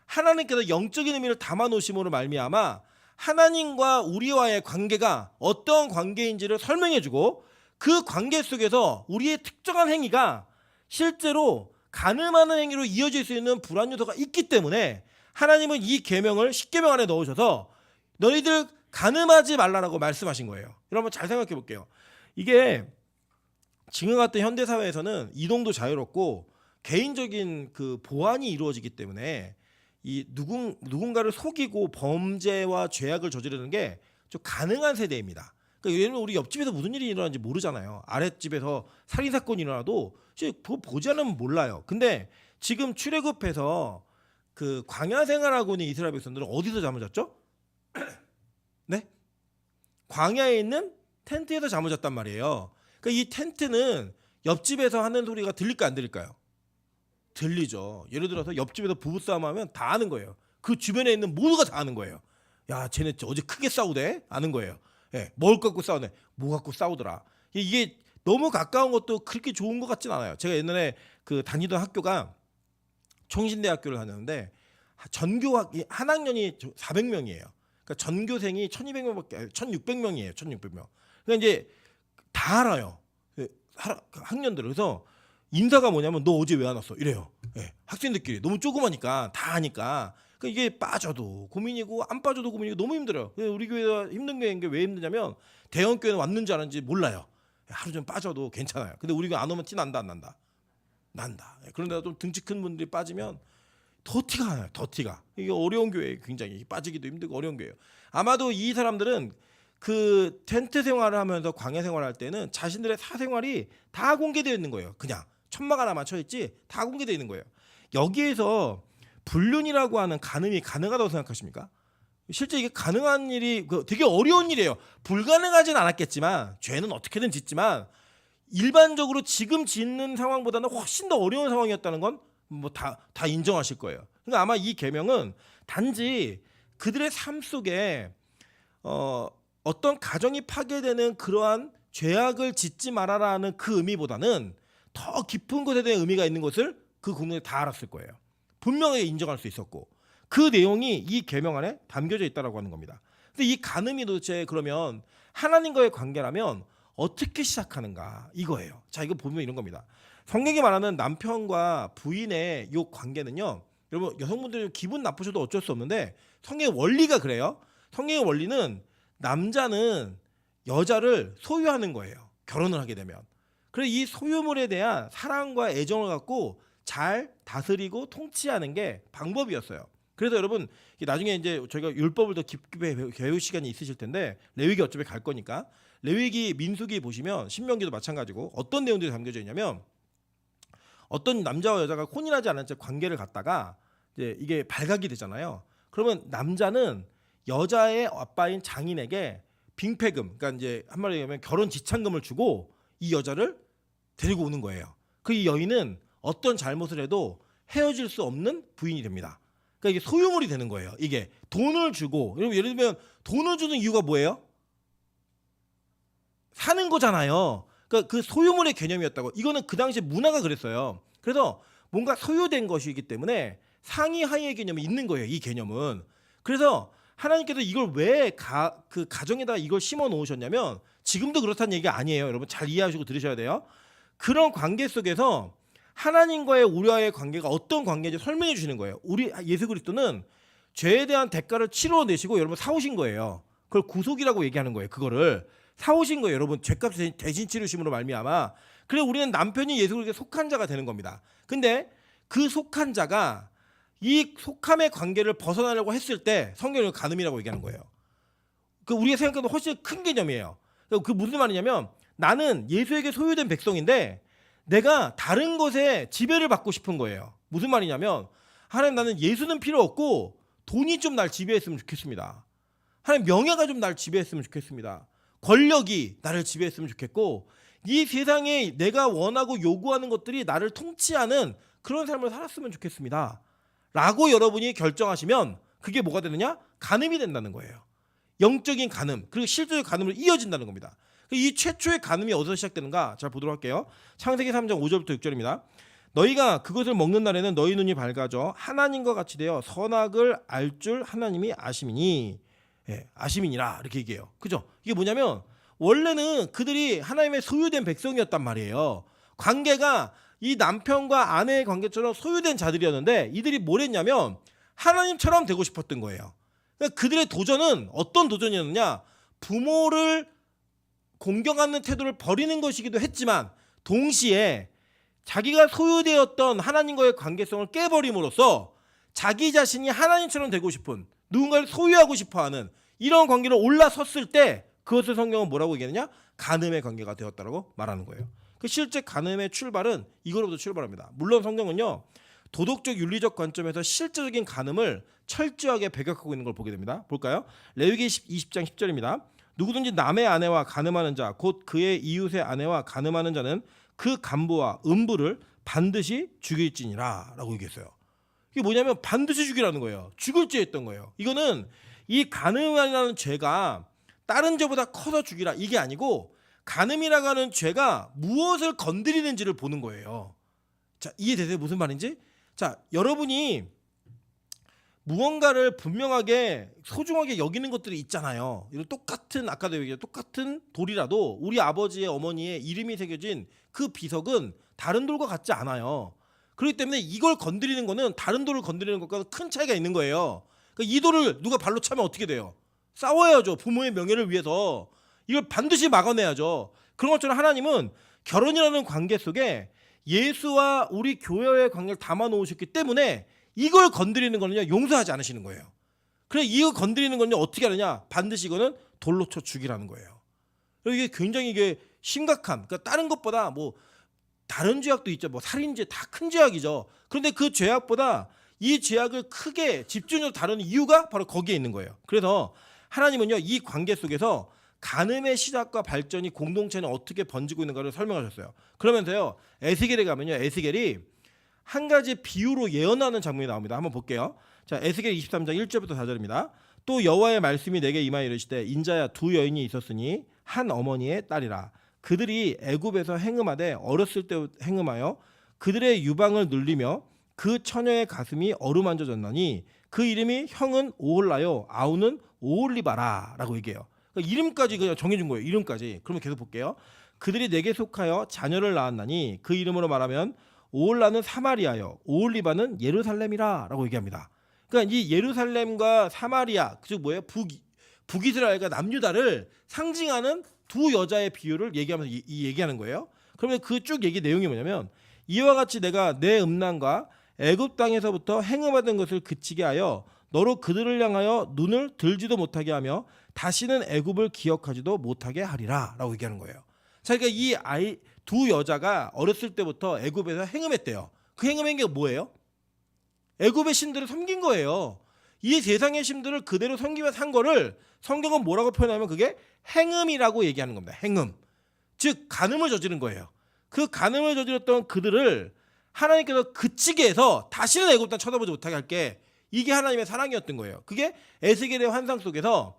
하나님께서 영적인 의미를 담아 놓으심으로 말미암아 하나님과 우리와의 관계가 어떤 관계인지를 설명해주고 그 관계 속에서 우리의 특정한 행위가 실제로 가늠하는 행위로 이어질 수 있는 불안 요소가 있기 때문에 하나님은 이 계명을 십계명 안에 넣으셔서 너희들 가늠하지 말라라고 말씀하신 거예요. 여러분 잘 생각해 볼게요. 이게 지금 같은 현대 사회에서는 이동도 자유롭고 개인적인 그 보안이 이루어지기 때문에 이 누군가를 속이고 범죄와 죄악을 저지르는 게 좀 가능한 세대입니다. 그러니까 예를 들면 우리 옆집에서 무슨 일이 일어나는지 모르잖아요. 아랫집에서 살인 사건이 일어나도 보지 않으면 몰라요. 근데 지금 출애굽해서 그 광야 생활하고 있는 이스라엘 백성들은 어디서 잠을 잤죠? 네? 광야에 있는 텐트에서 잠을 잤단 말이에요. 그러니까 이 텐트는 옆집에서 하는 소리가 들릴까 안 들릴까요? 들리죠. 예를 들어서 옆집에서 부부싸움 하면 다 아는 거예요. 그 주변에 있는 모두가 다 아는 거예요. 야, 쟤네 어제 크게 싸우대? 아는 거예요. 예, 뭘 갖고 싸우네? 뭐 갖고 싸우더라. 이게 너무 가까운 것도 그렇게 좋은 것 같진 않아요. 제가 옛날에 그 다니던 학교가 총신대학교를 다녔는데 전교 한 학년이 400명이에요. 그러니까 전교생이 1,200명밖에 1,600명이에요. 1,600명. 그러니까 이제 다 알아요. 학년들. 그래서 인사가 뭐냐면 너 어제 왜 안 왔어? 이래요. 예, 학생들끼리 너무 조그마니까 다 아니까. 그러니까 이게 빠져도 고민이고 안 빠져도 고민이고 너무 힘들어요. 우리 교회가 힘든 게 왜 힘드냐면 대형 교회는 왔는지 안 왔는지 몰라요. 하루 좀 빠져도 괜찮아요. 근데 우리 교회 안 오면 티 난다 안 난다? 난다. 그런데 좀 등치 큰 분들이 빠지면 더 티가 나요. 더 티가. 이게 어려운 교회예요. 굉장히 빠지기도 힘들고 어려운 교회예요. 아마도 이 사람들은 그 텐트 생활을 하면서 광야 생활할 때는 자신들의 사생활이 다 공개되어 있는 거예요. 그냥 천막 하나만 쳐 있지 다 공개되어 있는 거예요. 여기에서 불륜이라고 하는 간음이 가능하다고 생각하십니까? 실제 이게 가능한 일이 되게 어려운 일이에요. 불가능하진 않았겠지만 죄는 어떻게든 짓지만 일반적으로 지금 짓는 상황보다는 훨씬 더 어려운 상황이었다는 건 뭐 다 인정하실 거예요. 그러니까 아마 이 계명은 단지 그들의 삶 속에 어떤 가정이 파괴되는 그러한 죄악을 짓지 말아라는 그 의미보다는 더 깊은 것에 대한 의미가 있는 것을 그 국민이 다 알았을 거예요. 분명하게 인정할 수 있었고 그 내용이 이 계명 안에 담겨져 있다라고 하는 겁니다. 근데 이 간음이 도대체 그러면 하나님과의 관계라면 어떻게 시작하는가 이거예요. 자, 이거 보면 이런 겁니다. 성경이 말하는 남편과 부인의 이 관계는요. 여러분 여성분들 기분 나쁘셔도 어쩔 수 없는데 성경의 원리가 그래요. 성경의 원리는 남자는 여자를 소유하는 거예요. 결혼을 하게 되면. 그래서 이 소유물에 대한 사랑과 애정을 갖고 잘 다스리고 통치하는 게 방법이었어요. 그래서 여러분 나중에 이제 저희가 율법을 더 깊게 배울 시간이 있으실 텐데 레위기 어차피 갈 거니까 레위기 민수기 보시면 신명기도 마찬가지고 어떤 내용들이 담겨져 있냐면 어떤 남자와 여자가 혼인하지 않은 채 관계를 갖다가 이제 이게 발각이 되잖아요. 그러면 남자는 여자의 아빠인 장인에게 빙패금, 그러니까 이제 한마디로 얘기하면 결혼 지참금을 주고 이 여자를 데리고 오는 거예요. 그 이 여인은 어떤 잘못을 해도 헤어질 수 없는 부인이 됩니다. 그러니까 이게 소유물이 되는 거예요. 이게 돈을 주고, 여러분 예를 들면 돈을 주는 이유가 뭐예요? 사는 거잖아요. 그러니까 그 소유물의 개념이었다고. 이거는 그 당시 문화가 그랬어요. 그래서 뭔가 소유된 것이기 때문에 상위 하위의 개념이 있는 거예요. 이 개념은. 그래서 하나님께서 이걸 왜 그 가정에다 이걸 심어 놓으셨냐면 지금도 그렇다는 얘기가 아니에요. 여러분 잘 이해하시고 들으셔야 돼요. 그런 관계 속에서 하나님과의 우리와의 관계가 어떤 관계인지 설명해 주시는 거예요. 우리 예수 그리스도는 죄에 대한 대가를 치러내시고 여러분 사오신 거예요. 그걸 구속이라고 얘기하는 거예요. 그거를 사오신 거예요. 여러분 죄값 대신 치르심으로 말미암아. 그래서 우리는 남편이 예수 그리스도에 속한 자가 되는 겁니다. 근데 그 속한 자가 이 속함의 관계를 벗어나려고 했을 때 성경은 간음이라고 얘기하는 거예요. 그 우리가 생각해도 훨씬 큰 개념이에요. 그 무슨 말이냐면 나는 예수에게 소유된 백성인데 내가 다른 것에 지배를 받고 싶은 거예요. 무슨 말이냐면 하나님 나는 예수는 필요 없고 돈이 좀 날 지배했으면 좋겠습니다. 하나님 명예가 좀 날 지배했으면 좋겠습니다. 권력이 나를 지배했으면 좋겠고 이 세상에 내가 원하고 요구하는 것들이 나를 통치하는 그런 삶을 살았으면 좋겠습니다. 라고 여러분이 결정하시면 그게 뭐가 되느냐? 간음이 된다는 거예요. 영적인 간음, 그리고 실제의 간음으로 이어진다는 겁니다. 이 최초의 간음이 어디서 시작되는가? 잘 보도록 할게요. 창세기 3장 5절부터 6절입니다. 너희가 그것을 먹는 날에는 너희 눈이 밝아져 하나님과 같이 되어 선악을 알 줄 하나님이 아심이니, 아심이니라 이렇게 얘기해요. 그죠? 이게 뭐냐면 원래는 그들이 하나님의 소유된 백성이었단 말이에요. 관계가 이 남편과 아내의 관계처럼 소유된 자들이었는데 이들이 뭘 했냐면 하나님처럼 되고 싶었던 거예요. 그러니까 그들의 도전은 어떤 도전이었느냐? 부모를 공경하는 태도를 버리는 것이기도 했지만 동시에 자기가 소유되었던 하나님과의 관계성을 깨버림으로써 자기 자신이 하나님처럼 되고 싶은 누군가를 소유하고 싶어하는 이런 관계로 올라섰을 때 그것을 성경은 뭐라고 얘기하느냐? 간음의 관계가 되었다라고 말하는 거예요. 그 실제 간음의 출발은 이거로부터 출발합니다. 물론 성경은요 도덕적 윤리적 관점에서 실제적인 간음을 철저하게 배격하고 있는 걸 보게 됩니다. 볼까요? 레위기 20장 10절입니다. 누구든지 남의 아내와 간음하는 자 곧 그의 이웃의 아내와 간음하는 자는 그 간부와 음부를 반드시 죽일지니라 라고 얘기했어요. 이게 뭐냐면 반드시 죽이라는 거예요. 죽을 죄였던 거예요. 이거는 이 간음이라는 죄가 다른 죄보다 커서 죽이라 이게 아니고 간음이라고 하는 죄가 무엇을 건드리는지를 보는 거예요. 자, 이해되세요? 무슨 말인지? 자, 여러분이 무언가를 분명하게 소중하게 여기는 것들이 있잖아요. 이런 똑같은 아까도 얘기했던 똑같은 돌이라도 우리 아버지의 어머니의 이름이 새겨진 그 비석은 다른 돌과 같지 않아요. 그렇기 때문에 이걸 건드리는 거는 다른 돌을 건드리는 것과 큰 차이가 있는 거예요. 그러니까 이 돌을 누가 발로 차면 어떻게 돼요? 싸워야죠. 부모의 명예를 위해서 이걸 반드시 막아내야죠. 그런 것처럼 하나님은 결혼이라는 관계 속에 예수와 우리 교회의 관계를 담아 놓으셨기 때문에 이걸 건드리는 거는요 용서하지 않으시는 거예요. 그래 이거 건드리는 거는요 어떻게 하느냐? 반드시 이거는 돌로 쳐 죽이라는 거예요. 이게 굉장히 이게 심각한. 그러니까 다른 것보다 뭐 다른 죄악도 있죠. 뭐 살인죄 다 큰 죄악이죠. 그런데 그 죄악보다 이 죄악을 크게 집중적으로 다루는 이유가 바로 거기에 있는 거예요. 그래서 하나님은요 이 관계 속에서 간음의 시작과 발전이 공동체는 어떻게 번지고 있는가를 설명하셨어요. 그러면서요 에스겔에 가면요 에스겔이 한 가지 비유로 예언하는 장면이 나옵니다. 한번 볼게요. 자, 에스겔 23장 1절부터 4절입니다. 또 여호와의 말씀이 내게 임하여 이르시되 인자야 두 여인이 있었으니 한 어머니의 딸이라. 그들이 애굽에서 행음하되 어렸을 때 행음하여 그들의 유방을 눌리며 그 처녀의 가슴이 어루만져졌나니 그 이름이 형은 오홀라요 아우는 오홀리바라라고 얘기해요. 그러니까 이름까지 그냥 정해준 거예요. 이름까지. 그러면 계속 볼게요. 그들이 내게 속하여 자녀를 낳았나니 그 이름으로 말하면 오홀라는 사마리아요 오홀리바는 예루살렘이라라고 얘기합니다. 그러니까 이 예루살렘과 사마리아 즉 뭐예요? 북이스라엘과 남유다를 상징하는 두 여자의 비유를 얘기하면서 얘기하는 거예요. 그러면 그 쭉 얘기 내용이 뭐냐면 이와 같이 내가 내 음란과 애굽 땅에서부터 행음하던 것을 그치게 하여 너로 그들을 향하여 눈을 들지도 못하게 하며 다시는 애굽을 기억하지도 못하게 하리라라고 얘기하는 거예요. 자, 그러니까 이 아이 두 여자가 어렸을 때부터 애굽에서 행음했대요. 그 행음한 게 뭐예요? 애굽의 신들을 섬긴 거예요. 이 세상의 신들을 그대로 섬기면서 한 거를 성경은 뭐라고 표현하면 그게 행음이라고 얘기하는 겁니다. 행음. 즉 간음을 저지른 거예요. 그 간음을 저질렀던 그들을 하나님께서 그치게 해서 다시는 애굽 땅 쳐다보지 못하게 할게. 이게 하나님의 사랑이었던 거예요. 그게 에스겔의 환상 속에서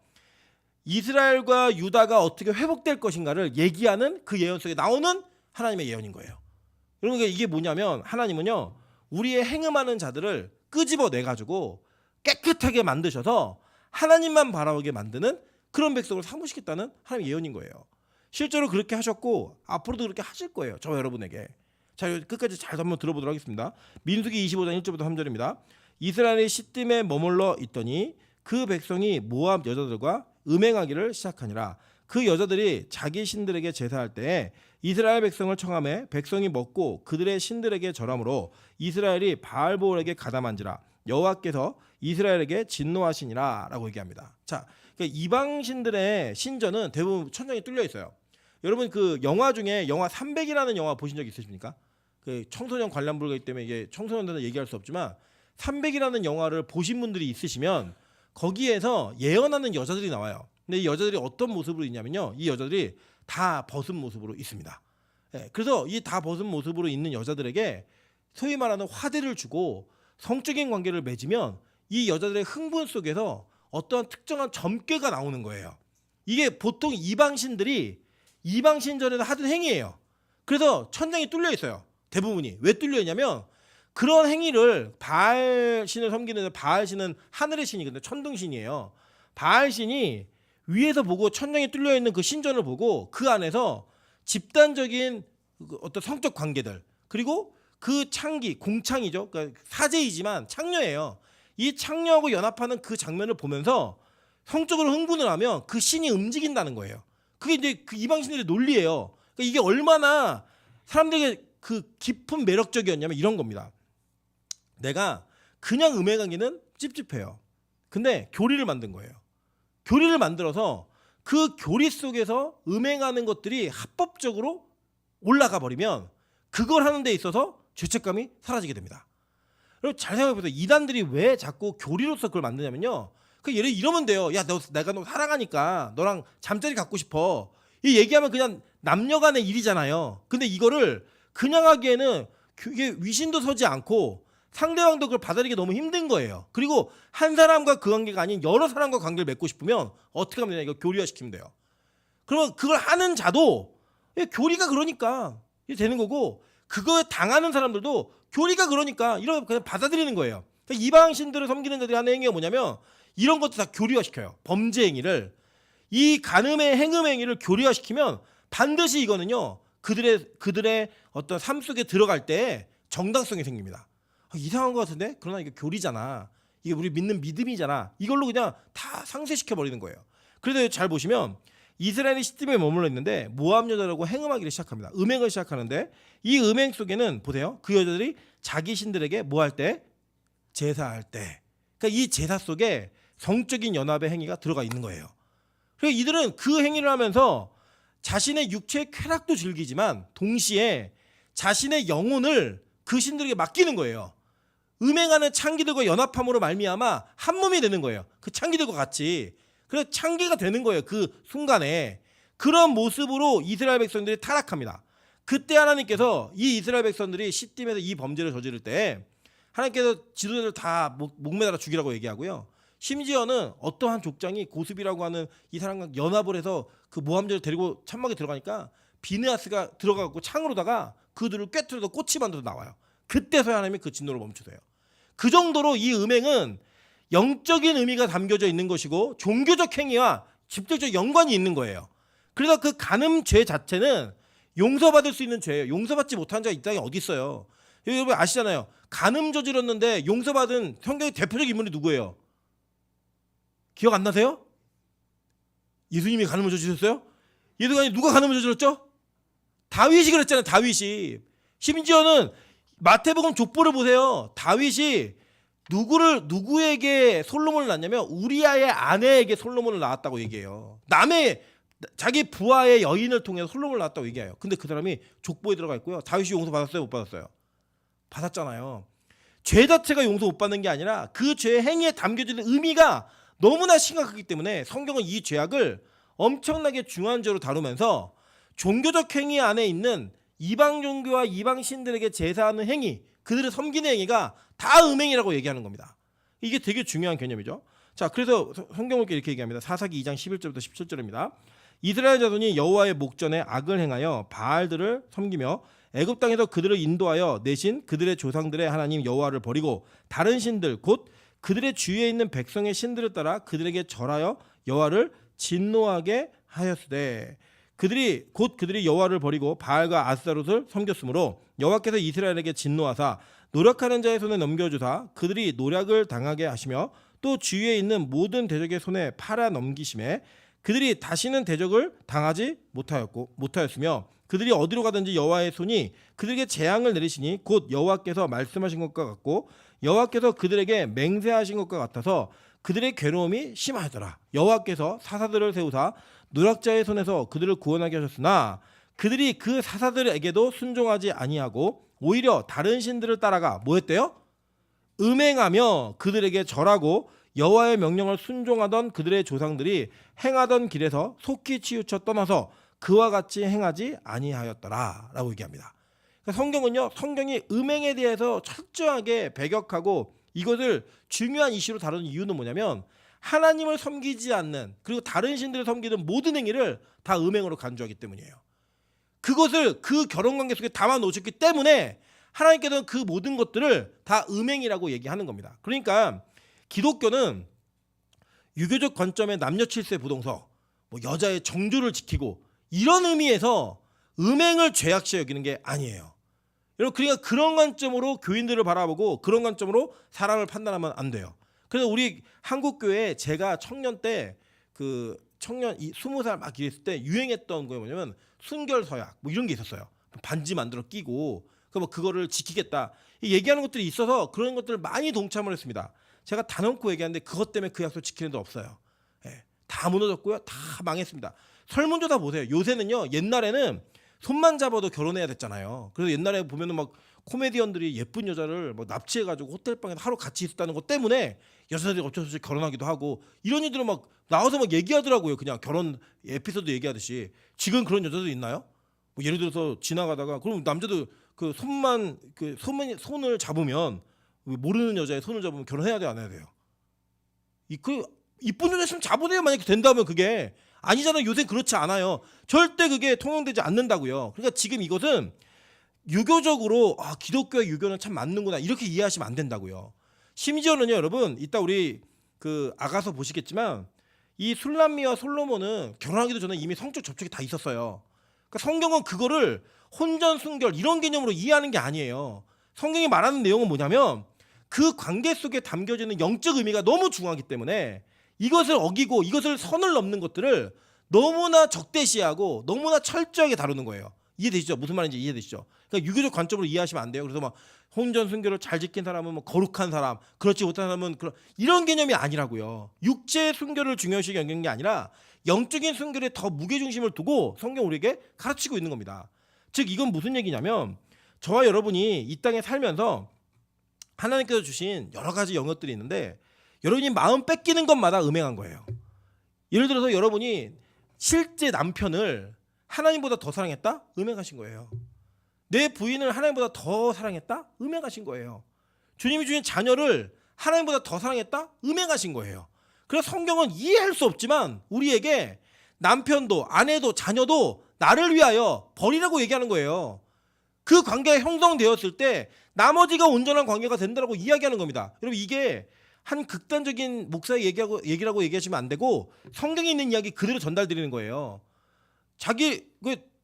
이스라엘과 유다가 어떻게 회복될 것인가를 얘기하는 그 예언 속에 나오는 하나님의 예언인 거예요. 그러니까 이게 뭐냐면 하나님은요 우리의 행음하는 자들을 끄집어내가지고 깨끗하게 만드셔서 하나님만 바라보게 만드는 그런 백성을 삼으시겠다는 하나님의 예언인 거예요. 실제로 그렇게 하셨고 앞으로도 그렇게 하실 거예요. 저와 여러분에게. 자, 끝까지 잘 한번 들어보도록 하겠습니다. 민수기 25장 1절부터 3절입니다. 이스라엘이 시딤에 머물러 있더니 그 백성이 모압 여자들과 음행하기를 시작하니라. 그 여자들이 자기 신들에게 제사할 때에 이스라엘 백성을 청함해 백성이 먹고 그들의 신들에게 절함으로 이스라엘이 바알보올에게 가담한지라. 여호와께서 이스라엘에게 진노하시니라 라고 얘기합니다. 자, 그러니까 이방 신들의 신전은 대부분 천장이 뚫려 있어요. 여러분 그 영화 중에 영화 300이라는 영화 보신 적 있으십니까? 그 청소년 관람 불가이기 때문에 이게 청소년들은 얘기할 수 없지만 300이라는 영화를 보신 분들이 있으시면 거기에서 예언하는 여자들이 나와요. 근데 이 여자들이 어떤 모습으로 있냐면요. 이 여자들이 다 벗은 모습으로 있습니다. 그래서 이 다 벗은 모습으로 있는 여자들에게 소위 말하는 화대를 주고 성적인 관계를 맺으면 이 여자들의 흥분 속에서 어떠한 특정한 점괘가 나오는 거예요. 이게 보통 이방신들이 이방신전에서 하던 행위예요. 그래서 천장이 뚫려 있어요. 대부분이. 왜 뚫려 있냐면 그런 행위를 바알신을 섬기는 바알신은 하늘의 신이거든요. 천둥신이에요. 바알신이 위에서 보고 천장이 뚫려 있는 그 신전을 보고 그 안에서 집단적인 어떤 성적 관계들 그리고 그 창기 공창이죠. 그러니까 사제이지만 창녀예요. 이 창녀하고 연합하는 그 장면을 보면서 성적으로 흥분을 하면 그 신이 움직인다는 거예요. 그게 이제 그 이방신들의 논리예요. 그러니까 이게 얼마나 사람들에게 그 깊은 매력적이었냐면 이런 겁니다. 내가 그냥 음행하기는 찝찝해요. 근데 교리를 만든 거예요. 교리를 만들어서 그 교리 속에서 음행하는 것들이 합법적으로 올라가 버리면 그걸 하는 데 있어서 죄책감이 사라지게 됩니다. 그리고 잘 생각해보세요. 이단들이 왜 자꾸 교리로서 그걸 만드냐면요. 그 예를 이러면 돼요. 야, 내가 너 사랑하니까 너랑 잠자리 갖고 싶어. 이 얘기하면 그냥 남녀간의 일이잖아요. 근데 이거를 그냥 하기에는 이게 위신도 서지 않고 상대방도 그걸 받아들이기 너무 힘든 거예요. 그리고 한 사람과 그 관계가 아닌 여러 사람과 관계를 맺고 싶으면 어떻게 하면 되냐? 이거 교리화시키면 돼요. 그러면 그걸 하는 자도 교리가 그러니까 이게 되는 거고, 그거 당하는 사람들도 교리가 그러니까 이런 그냥 받아들이는 거예요. 그러니까 이방 신들을 섬기는 자들이 하는 행위가 뭐냐면 이런 것도 다 교리화시켜요. 범죄 행위를, 이 간음의 행음 행위를 교리화시키면 반드시 이거는요 그들의 어떤 삶 속에 들어갈 때 정당성이 생깁니다. 이상한 것 같은데? 그러나 이게 교리잖아. 이게 우리 믿는 믿음이잖아. 이걸로 그냥 다 상쇄시켜 버리는 거예요. 그래서 잘 보시면 이스라엘이 시딤에 머물러 있는데 모압 여자라고 행음하기를 시작합니다. 음행을 시작하는데 이 음행 속에는 보세요. 그 여자들이 자기 신들에게 뭐 할 때? 제사할 때. 그러니까 이 제사 속에 성적인 연합의 행위가 들어가 있는 거예요. 그래서 이들은 그 행위를 하면서 자신의 육체의 쾌락도 즐기지만 동시에 자신의 영혼을 그 신들에게 맡기는 거예요. 음행하는 창기들과 연합함으로 말미암아 한 몸이 되는 거예요. 그 창기들과 같이. 그래서 창기가 되는 거예요. 그 순간에. 그런 모습으로 이스라엘 백성들이 타락합니다. 그때 하나님께서 이 이스라엘 백성들이 시딤에서 이 범죄를 저지를 때 하나님께서 지도자들 다 목매달아 죽이라고 얘기하고요. 심지어는 어떠한 족장이 고습이라고 하는 이 사람과 연합을 해서 그 모함자를 데리고 천막에 들어가니까 비느하스가 들어가고 창으로다가 그들을 꿰뚫어서 꼬치 만들어서 나와요. 그때서야 하나님이 그 진노를 멈추세요. 그 정도로 이 음행은 영적인 의미가 담겨져 있는 것이고 종교적 행위와 직접적 연관이 있는 거예요. 그래서 그 간음 죄 자체는 용서받을 수 있는 죄예요. 용서받지 못한 자가 이 땅에 어디 있어요. 여러분 아시잖아요. 간음 저질렀는데 용서받은 성경의 대표적 인물이 누구예요? 기억 안 나세요? 예수님이 간음을 저지르셨어요? 예수님이 누가 간음을 저질렀죠? 다윗이 그랬잖아요. 다윗이. 심지어는 마태복음 족보를 보세요. 다윗이 누구에게 솔로몬을 낳냐면 우리아의 아내에게 솔로몬을 낳았다고 얘기해요. 남의 자기 부하의 여인을 통해서 솔로몬을 낳았다고 얘기해요. 근데 그 사람이 족보에 들어가 있고요. 다윗이 용서 받았어요? 못 받았어요? 받았잖아요. 죄 자체가 용서 못 받는 게 아니라 그 죄의 행위에 담겨지는 의미가 너무나 심각하기 때문에 성경은 이 죄악을 엄청나게 중요한 죄로 다루면서 종교적 행위 안에 있는 이방 종교와 이방 신들에게 제사하는 행위, 그들을 섬기는 행위가 다 음행이라고 얘기하는 겁니다. 이게 되게 중요한 개념이죠. 자, 그래서 성경을 이렇게 얘기합니다. 사사기 2장 11절부터 17절입니다. 이스라엘 자손이 여호와의 목전에 악을 행하여 바알들을 섬기며 애굽 땅에서 그들을 인도하여 내신 그들의 조상들의 하나님 여호와를 버리고 다른 신들 곧 그들의 주위에 있는 백성의 신들을 따라 그들에게 절하여 여호와를 진노하게 하였으되 그들이 여호와를 버리고 바알과 아스타롯을 섬겼으므로 여호와께서 이스라엘에게 진노하사 노력하는 자의 손에 넘겨주사 그들이 노략을 당하게 하시며 또 주위에 있는 모든 대적의 손에 팔아 넘기심에 그들이 다시는 대적을 당하지 못하였으며 그들이 어디로 가든지 여호와의 손이 그들에게 재앙을 내리시니 곧 여호와께서 말씀하신 것과 같고 여호와께서 그들에게 맹세하신 것과 같아서 그들의 괴로움이 심하더라. 여호와께서 사사들을 세우사 노략자의 손에서 그들을 구원하게 하셨으나 그들이 그 사사들에게도 순종하지 아니하고 오히려 다른 신들을 따라가 뭐했대요? 음행하며 그들에게 절하고 여호와의 명령을 순종하던 그들의 조상들이 행하던 길에서 속히 치우쳐 떠나서 그와 같이 행하지 아니하였더라 라고 얘기합니다. 그러니까 성경이 음행에 대해서 철저하게 배격하고 이것을 중요한 이슈로 다루는 이유는 뭐냐면 하나님을 섬기지 않는 그리고 다른 신들을 섬기는 모든 행위를 다 음행으로 간주하기 때문이에요. 그것을 그 결혼관계 속에 담아 놓으셨기 때문에 하나님께서는 그 모든 것들을 다 음행이라고 얘기하는 겁니다. 그러니까 기독교는 유교적 관점의 남녀 칠세 부동서, 여자의 정조를 지키고 이런 의미에서 음행을 죄악시 여기는 게 아니에요. 여러분, 그러니까 그런 관점으로 교인들을 바라보고 그런 관점으로 사람을 판단하면 안 돼요. 그래서 우리 한국 교회에 제가 청년 때 그 청년 20살 막 이랬을 때 유행했던 거 뭐냐면 순결 서약 이런 게 있었어요. 반지 만들어 끼고 그거를 지키겠다 얘기하는 것들이 있어서 그런 것들을 많이 동참을 했습니다. 제가 단언코 얘기하는데 그것 때문에 그 약속 지키는 데 없어요. 예, 다 무너졌고요. 다 망했습니다. 설문조사 보세요. 요새는요. 옛날에는 손만 잡아도 결혼해야 됐잖아요. 그래서 옛날에 보면은 막 코미디언들이 예쁜 여자를 납치해가지고 호텔방에서 하루 같이 있었다는 것 때문에 여자들이 어쩔 수 없이 결혼하기도 하고 이런 일들은 막 나와서 막 얘기하더라고요. 그냥 결혼 에피소드 얘기하듯이. 지금 그런 여자도 있나요? 예를 들어서 지나가다가 그럼 남자도 그 손을 잡으면 모르는 여자의 손을 잡으면 결혼해야 돼요, 안 해야 돼요? 그 이쁜 여자 있으면 잡으세요. 만약에 된다면 그게 아니잖아요. 요새 그렇지 않아요. 절대 그게 통용되지 않는다고요. 그러니까 지금 이것은 유교적으로 기독교의 유교는 참 맞는구나 이렇게 이해하시면 안 된다고요. 심지어는요, 여러분 이따 우리 그 아가서 보시겠지만 이 술람미와 솔로몬은 결혼하기도 전에 이미 성적 접촉이 다 있었어요. 그러니까 성경은 그거를 혼전 순결 이런 개념으로 이해하는 게 아니에요. 성경이 말하는 내용은 뭐냐면 그 관계 속에 담겨지는 영적 의미가 너무 중요하기 때문에 이것을 어기고 이것을 선을 넘는 것들을 너무나 적대시하고 너무나 철저하게 다루는 거예요. 이해되시죠? 무슨 말인지 이해되시죠? 그러니까 유교적 관점으로 이해하시면 안 돼요. 그래서 막 혼전 순결을 잘 지킨 사람은 뭐 거룩한 사람, 그렇지 못한 사람은 이런 개념이 아니라고요. 육체의 순결을 중요시 여기는 게 아니라 영적인 순결에 더 무게중심을 두고 성경 우리에게 가르치고 있는 겁니다. 즉 이건 무슨 얘기냐면 저와 여러분이 이 땅에 살면서 하나님께서 주신 여러 가지 영역들이 있는데 여러분이 마음 뺏기는 것마다 음행한 거예요. 예를 들어서 여러분이 실제 남편을 하나님보다 더 사랑했다? 음행하신 거예요. 내 부인을 하나님보다 더 사랑했다? 음행하신 거예요. 주님이 주신 자녀를 하나님보다 더 사랑했다? 음행하신 거예요. 그래서 성경은 이해할 수 없지만 우리에게 남편도 아내도 자녀도 나를 위하여 버리라고 얘기하는 거예요. 그 관계가 형성되었을 때 나머지가 온전한 관계가 된다고 이야기하는 겁니다. 여러분 이게 한 극단적인 목사의 얘기라고 얘기하시면 안 되고 성경에 있는 이야기 그대로 전달드리는 거예요. 자기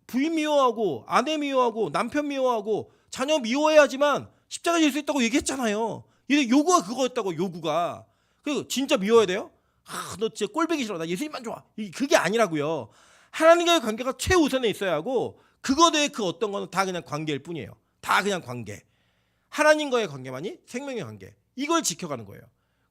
부인 미워하고 아내 미워하고 남편 미워하고 자녀 미워해야지만 십자가 질 수 있다고 얘기했잖아요. 이게 요구가 그거였다고. 요구가 그 진짜 미워야 돼요? 너 진짜 꼴보기 싫어. 나 예수님만 좋아. 그게 아니라고요. 하나님과의 관계가 최우선에 있어야 하고 그거 외에 그 어떤 거는 다 그냥 관계일 뿐이에요. 다 그냥 관계. 하나님과의 관계만이 생명의 관계. 이걸 지켜가는 거예요.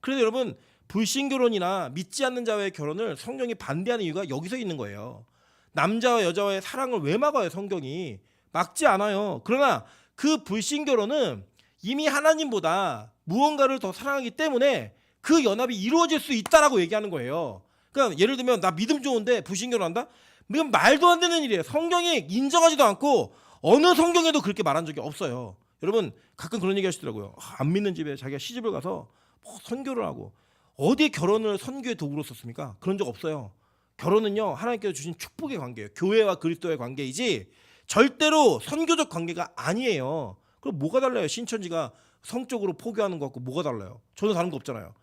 그래서 여러분 불신결혼이나 믿지 않는 자와의 결혼을 성경이 반대하는 이유가 여기서 있는 거예요. 남자와 여자와의 사랑을 왜 막아요? 성경이 막지 않아요. 그러나 그 불신결혼은 이미 하나님보다 무언가를 더 사랑하기 때문에 그 연합이 이루어질 수 있다라고 얘기하는 거예요. 그러니까 예를 들면 나 믿음 좋은데 불신결혼한다? 이건 말도 안 되는 일이에요. 성경이 인정하지도 않고 어느 성경에도 그렇게 말한 적이 없어요. 여러분 가끔 그런 얘기 하시더라고요. 안 믿는 집에 자기가 시집을 가서 선교를 하고 어디 결혼을 선교의 도구로 썼습니까? 그런 적 없어요. 결혼은요 하나님께서 주신 축복의 관계예요. 교회와 그리스도의 관계이지 절대로 선교적 관계가 아니에요. 그럼 뭐가 달라요? 신천지가 성적으로 포교하는 것 같고 뭐가 달라요? 전혀 다른 거 없잖아요.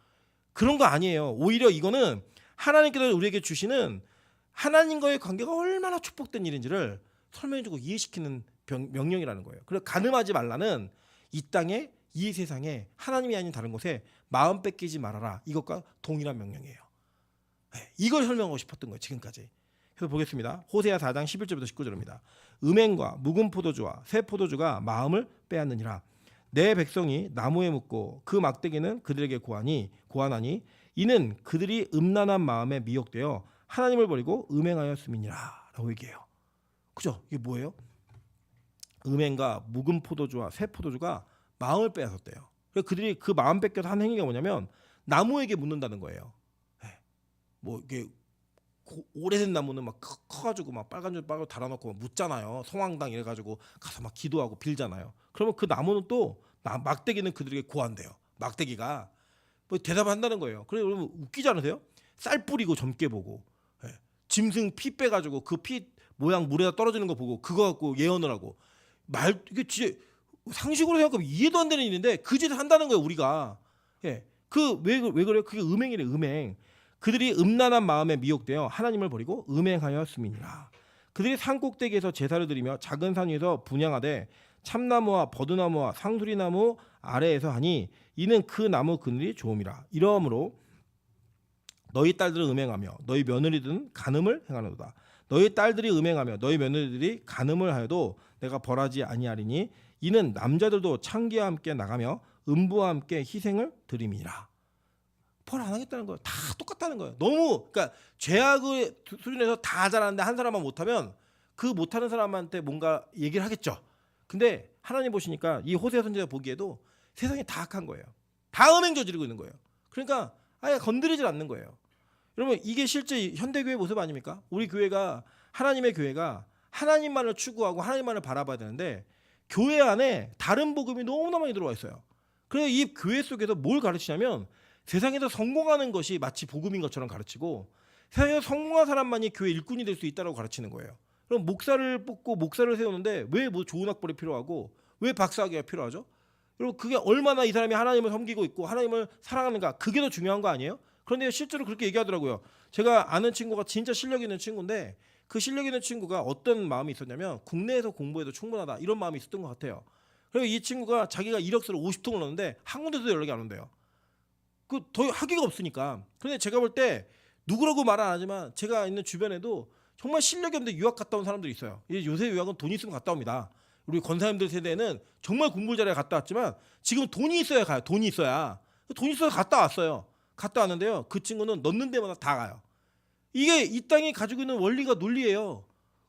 그런 거 아니에요. 오히려 이거는 하나님께서 우리에게 주시는 하나님과의 관계가 얼마나 축복된 일인지를 설명해주고 이해시키는 명령이라는 거예요. 그래서 간음하지 말라는 이 땅에 이 세상에 하나님이 아닌 다른 곳에 마음 뺏기지 말아라. 이것과 동일한 명령이에요. 이걸 설명하고 싶었던 거예요. 지금까지. 그래서 보겠습니다. 호세아 4장 11절부터 19절입니다. 음행과 묵은 포도주와 새 포도주가 마음을 빼앗느니라. 내 백성이 나무에 묻고 그 막대기는 그들에게 고하나니 이는 그들이 음란한 마음에 미혹되어 하나님을 버리고 음행하였음이니라 라고 얘기해요. 그죠? 이게 뭐예요? 음행과 묵은 포도주와 새 포도주가 마음을 빼앗았대요. 그래서 그들이 그 마음 뺏겨서 한 행위가 뭐냐면 나무에게 묻는다는 거예요. 뭐 이게 오래된 나무는 막 커가지고 막 빨간 줄 빨간 달아놓고 막 묻잖아요. 성황당 이래가지고 가서 막 기도하고 빌잖아요. 그러면 그 나무는 또 막대기는 그들에게 고한대요. 막대기가 뭐 대답한다는 거예요. 그래 그러면 웃기지 않으세요? 쌀 뿌리고 점괘 보고 짐승 피 빼가지고 그 피 모양 물에다 떨어지는 거 보고 그거 갖고 예언을 하고 이게 진짜 상식으로 생각하면 이해도 안 되는 일인데 그 짓을 한다는 거예요 우리가. 그 왜 그래요? 그게 음행이래. 음행. 그들이 음란한 마음에 미혹되어 하나님을 버리고 음행하였음이니라. 그들이 산꼭대기에서 제사를 드리며 작은 산 위에서 분향하되 참나무와 버드나무와 상수리나무 아래에서 하니 이는 그 나무 그늘이 좋음이라. 이러므로 너희 딸들은 음행하며 너희 며느리들은 간음을 행하노다. 너희 딸들이 음행하며 너희 며느리들이 간음을 하여도 내가 벌하지 아니하리니 이는 남자들도 창기와 함께 나가며 음부와 함께 희생을 드림이라. 벌 안 하겠다는 거예요. 다 똑같다는 거예요. 너무 그러니까 죄악의 수준에서 다 잘하는데 한 사람만 못하면 그 못하는 사람한테 뭔가 얘기를 하겠죠. 근데 하나님 보시니까 이 호세아 선지자가 보기에도 세상이 다 악한 거예요. 다 음행 저지르고 있는 거예요. 그러니까 아예 건드리질 않는 거예요. 여러분 이게 실제 현대교회 모습 아닙니까? 우리 교회가 하나님의 교회가 하나님만을 추구하고 하나님만을 바라봐야 되는데 교회 안에 다른 복음이 너무나 많이 들어와 있어요. 그래서 이 교회 속에서 뭘 가르치냐면 세상에서 성공하는 것이 마치 복음인 것처럼 가르치고 세상에서 성공한 사람만이 교회 일꾼이 될 수 있다고 가르치는 거예요. 그럼 목사를 뽑고 목사를 세우는데 왜 뭐 좋은 학벌이 필요하고 왜 박사학위가 필요하죠? 그리고 그게 얼마나 이 사람이 하나님을 섬기고 있고 하나님을 사랑하는가, 그게 더 중요한 거 아니에요? 그런데 실제로 그렇게 얘기하더라고요. 제가 아는 친구가 진짜 실력 있는 친구인데 그 실력 있는 친구가 어떤 마음이 있었냐면 국내에서 공부해도 충분하다 이런 마음이 있었던 것 같아요. 그리고 이 친구가 자기가 이력서를 50통을 넣었는데 한 군데도 연락이 안 온대요. 그 더 하기가 없으니까. 그런데 제가 볼 때 누구라고 말 안 하지만 제가 있는 주변에도 정말 실력이 없는데 유학 갔다 온 사람들이 있어요. 요새 유학은 돈 있으면 갔다 옵니다. 우리 권사님들 세대는 정말 공부를 잘해 갔다 왔지만 지금 돈이 있어야 가요. 돈이 있어야 갔다 왔어요. 갔다 왔는데요. 그 친구는 넣는 데마다 다 가요. 이게 이 땅이 가지고 있는 원리가 논리예요.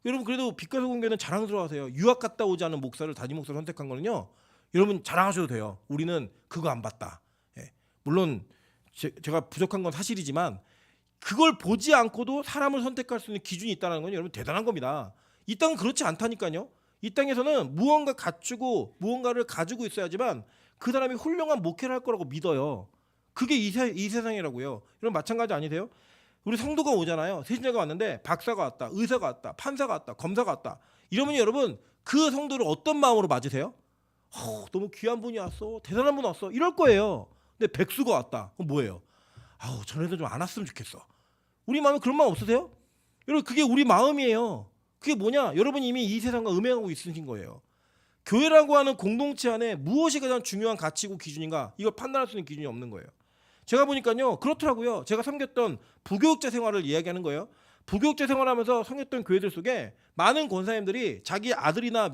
여러분 그래도 빛과서 공교는 자랑스러워하세요. 유학 갔다 오지 않은 목사를 담임 목사를 선택한 거는요. 여러분 자랑하셔도 돼요. 우리는 그거 안 봤다. 예. 물론 제가 부족한 건 사실이지만 그걸 보지 않고도 사람을 선택할 수 있는 기준이 있다는 건 여러분 대단한 겁니다. 이 땅은 그렇지 않다니까요. 이 땅에서는 무언가 갖추고 무언가를 가지고 있어야지만 그 사람이 훌륭한 목회를 할 거라고 믿어요. 그게 이 세상이라고요. 여러분 마찬가지 아니세요? 우리 성도가 오잖아요. 세신자가 왔는데 박사가 왔다, 의사가 왔다, 판사가 왔다, 검사가 왔다. 이러면 여러분 그 성도를 어떤 마음으로 맞으세요? 너무 귀한 분이 왔어, 대단한 분 왔어, 이럴 거예요. 근데 백수가 왔다. 그럼 뭐예요? 저네들 좀 안 왔으면 좋겠어. 우리 마음에 그런 마음 없으세요? 여러분 그게 우리 마음이에요. 그게 뭐냐? 여러분이 이미 이 세상과 음행하고 있으신 거예요. 교회라고 하는 공동체 안에 무엇이 가장 중요한 가치고 기준인가? 이걸 판단할 수 있는 기준이 없는 거예요. 제가 보니까요 그렇더라고요. 제가 섬겼던 부교육자 생활을 이야기하는 거예요. 부교육자 생활하면서 섬겼던 교회들 속에 많은 권사님들이 자기 아들이나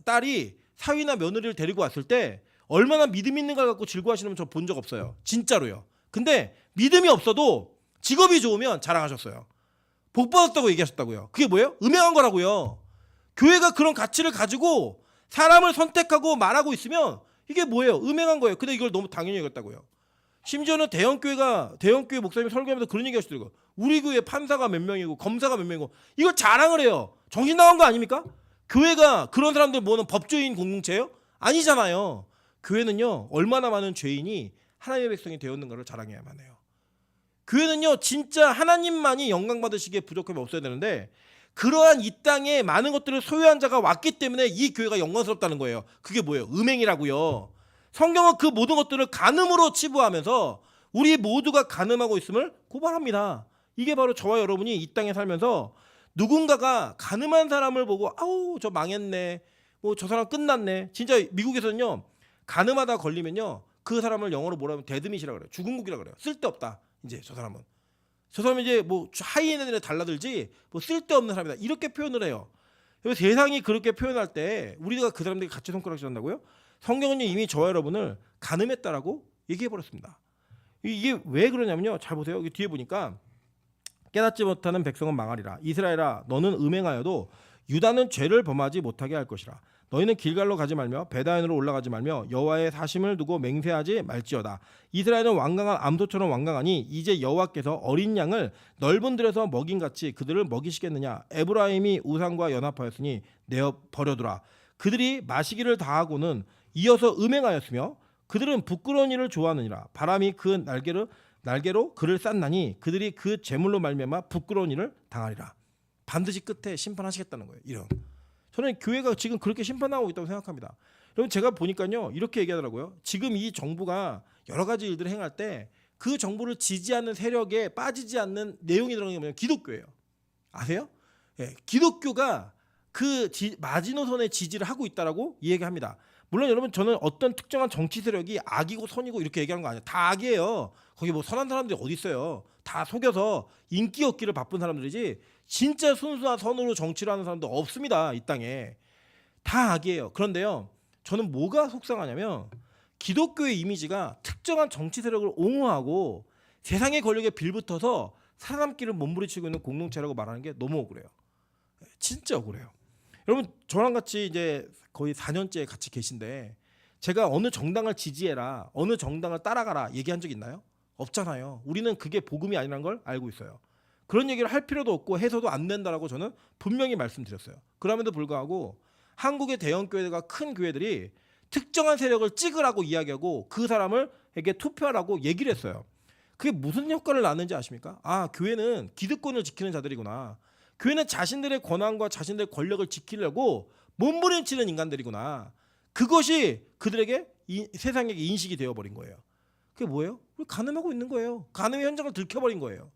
딸이 사위나 며느리를 데리고 왔을 때 얼마나 믿음 있는가 갖고 즐거워하시는 분 저 본 적 없어요. 진짜로요. 근데 믿음이 없어도 직업이 좋으면 자랑하셨어요. 복 받았다고 얘기하셨다고요. 그게 뭐예요? 음행한 거라고요. 교회가 그런 가치를 가지고 사람을 선택하고 말하고 있으면 이게 뭐예요? 음행한 거예요. 근데 이걸 너무 당연히 여겼다고요. 심지어는 대형교회 목사님이 설교하면서 그런 얘기 하시더라고요. 우리 교회 판사가 몇 명이고 검사가 몇 명이고 이걸 자랑을 해요. 정신 나간 거 아닙니까? 교회가 그런 사람들 모으는 법조인 공동체예요? 아니잖아요. 교회는요 얼마나 많은 죄인이 하나님의 백성이 되었는가를 자랑해야만 해요. 교회는요 진짜 하나님만이 영광 받으시기에 부족함이 없어야 되는데 그러한 이 땅에 많은 것들을 소유한 자가 왔기 때문에 이 교회가 영광스럽다는 거예요. 그게 뭐예요? 음행이라고요. 성경은 그 모든 것들을 간음으로 치부하면서 우리 모두가 간음하고 있음을 고발합니다. 이게 바로 저와 여러분이 이 땅에 살면서 누군가가 간음한 사람을 보고 아우 저 망했네, 뭐 저 사람 끝났네. 진짜 미국에서는요 간음하다 걸리면요 그 사람을 영어로 뭐라 하면 데드밋이라고 그래요. 죽은 국이라고 그래요. 쓸데없다. 이제 저 사람은 이제 뭐 하이에나들에 달라들지 뭐 쓸데없는 사람이다 이렇게 표현을 해요. 그래서 세상이 그렇게 표현할 때 우리가 그 사람들이 같이 손가락질 한다고요? 성경은 이미 저와 여러분을 간음했다라고 얘기해버렸습니다. 이게 왜 그러냐면요. 잘 보세요. 여기 뒤에 보니까 깨닫지 못하는 백성은 망하리라. 이스라엘아 너는 음행하여도 유다는 죄를 범하지 못하게 할 것이라. 너희는 길갈로 가지 말며 베다인으로 올라가지 말며 여호와의 사심을 두고 맹세하지 말지어다. 이스라엘은 완강한 암소처럼 완강하니 이제 여호와께서 어린 양을 넓은 들에서 먹인같이 그들을 먹이시겠느냐. 에브라임이 우상과 연합하였으니 내어 버려두라. 그들이 마시기를 다하고는 이어서 음행하였으며 그들은 부끄러운 일을 좋아하느니라. 바람이 그 날개로 그를 쌌나니 그들이 그 재물로 말미암아 부끄러운 일을 당하리라. 반드시 끝에 심판하시겠다는 거예요. 이런. 저는 교회가 지금 그렇게 심판하고 있다고 생각합니다. 여러분 제가 보니까요 이렇게 얘기하더라고요. 지금 이 정부가 여러 가지 일들을 행할 때 그 정부를 지지하는 세력에 빠지지 않는 내용이 들어가는 게 뭐냐면 기독교예요. 아세요? 예, 기독교가 그 마지노선의 지지를 하고 있다라고 얘기합니다. 물론 여러분 저는 어떤 특정한 정치 세력이 악이고 선이고 이렇게 얘기하는 거 아니에요. 다 악이에요. 거기 뭐 선한 사람들이 어디 있어요. 다 속여서 인기 얻기를 바쁜 사람들이지 진짜 순수한 선으로 정치를 하는 사람도 없습니다. 이 땅에. 다 악이에요. 그런데요. 저는 뭐가 속상하냐면 기독교의 이미지가 특정한 정치 세력을 옹호하고 세상의 권력에 빌붙어서 살아남기를 몸부림치고 있는 공동체라고 말하는 게 너무 억울해요. 진짜 억울해요. 여러분 저랑 같이 이제 거의 4년째 같이 계신데 제가 어느 정당을 지지해라, 어느 정당을 따라가라 얘기한 적 있나요? 없잖아요. 우리는 그게 복음이 아니라는 걸 알고 있어요. 그런 얘기를 할 필요도 없고 해서도 안 된다라고 저는 분명히 말씀드렸어요. 그럼에도 불구하고 한국의 대형 교회가 큰 교회들이 특정한 세력을 찍으라고 이야기하고 그 사람을에게 투표하라고 얘기를 했어요. 그게 무슨 효과를 낳는지 아십니까? 아, 교회는 기득권을 지키는 자들이구나. 교회는 자신들의 권한과 자신들의 권력을 지키려고 몸부림치는 인간들이구나. 그것이 그들에게 세상에게 인식이 되어버린 거예요. 그게 뭐예요? 간음하고 있는 거예요. 간음의 현장을 들켜버린 거예요.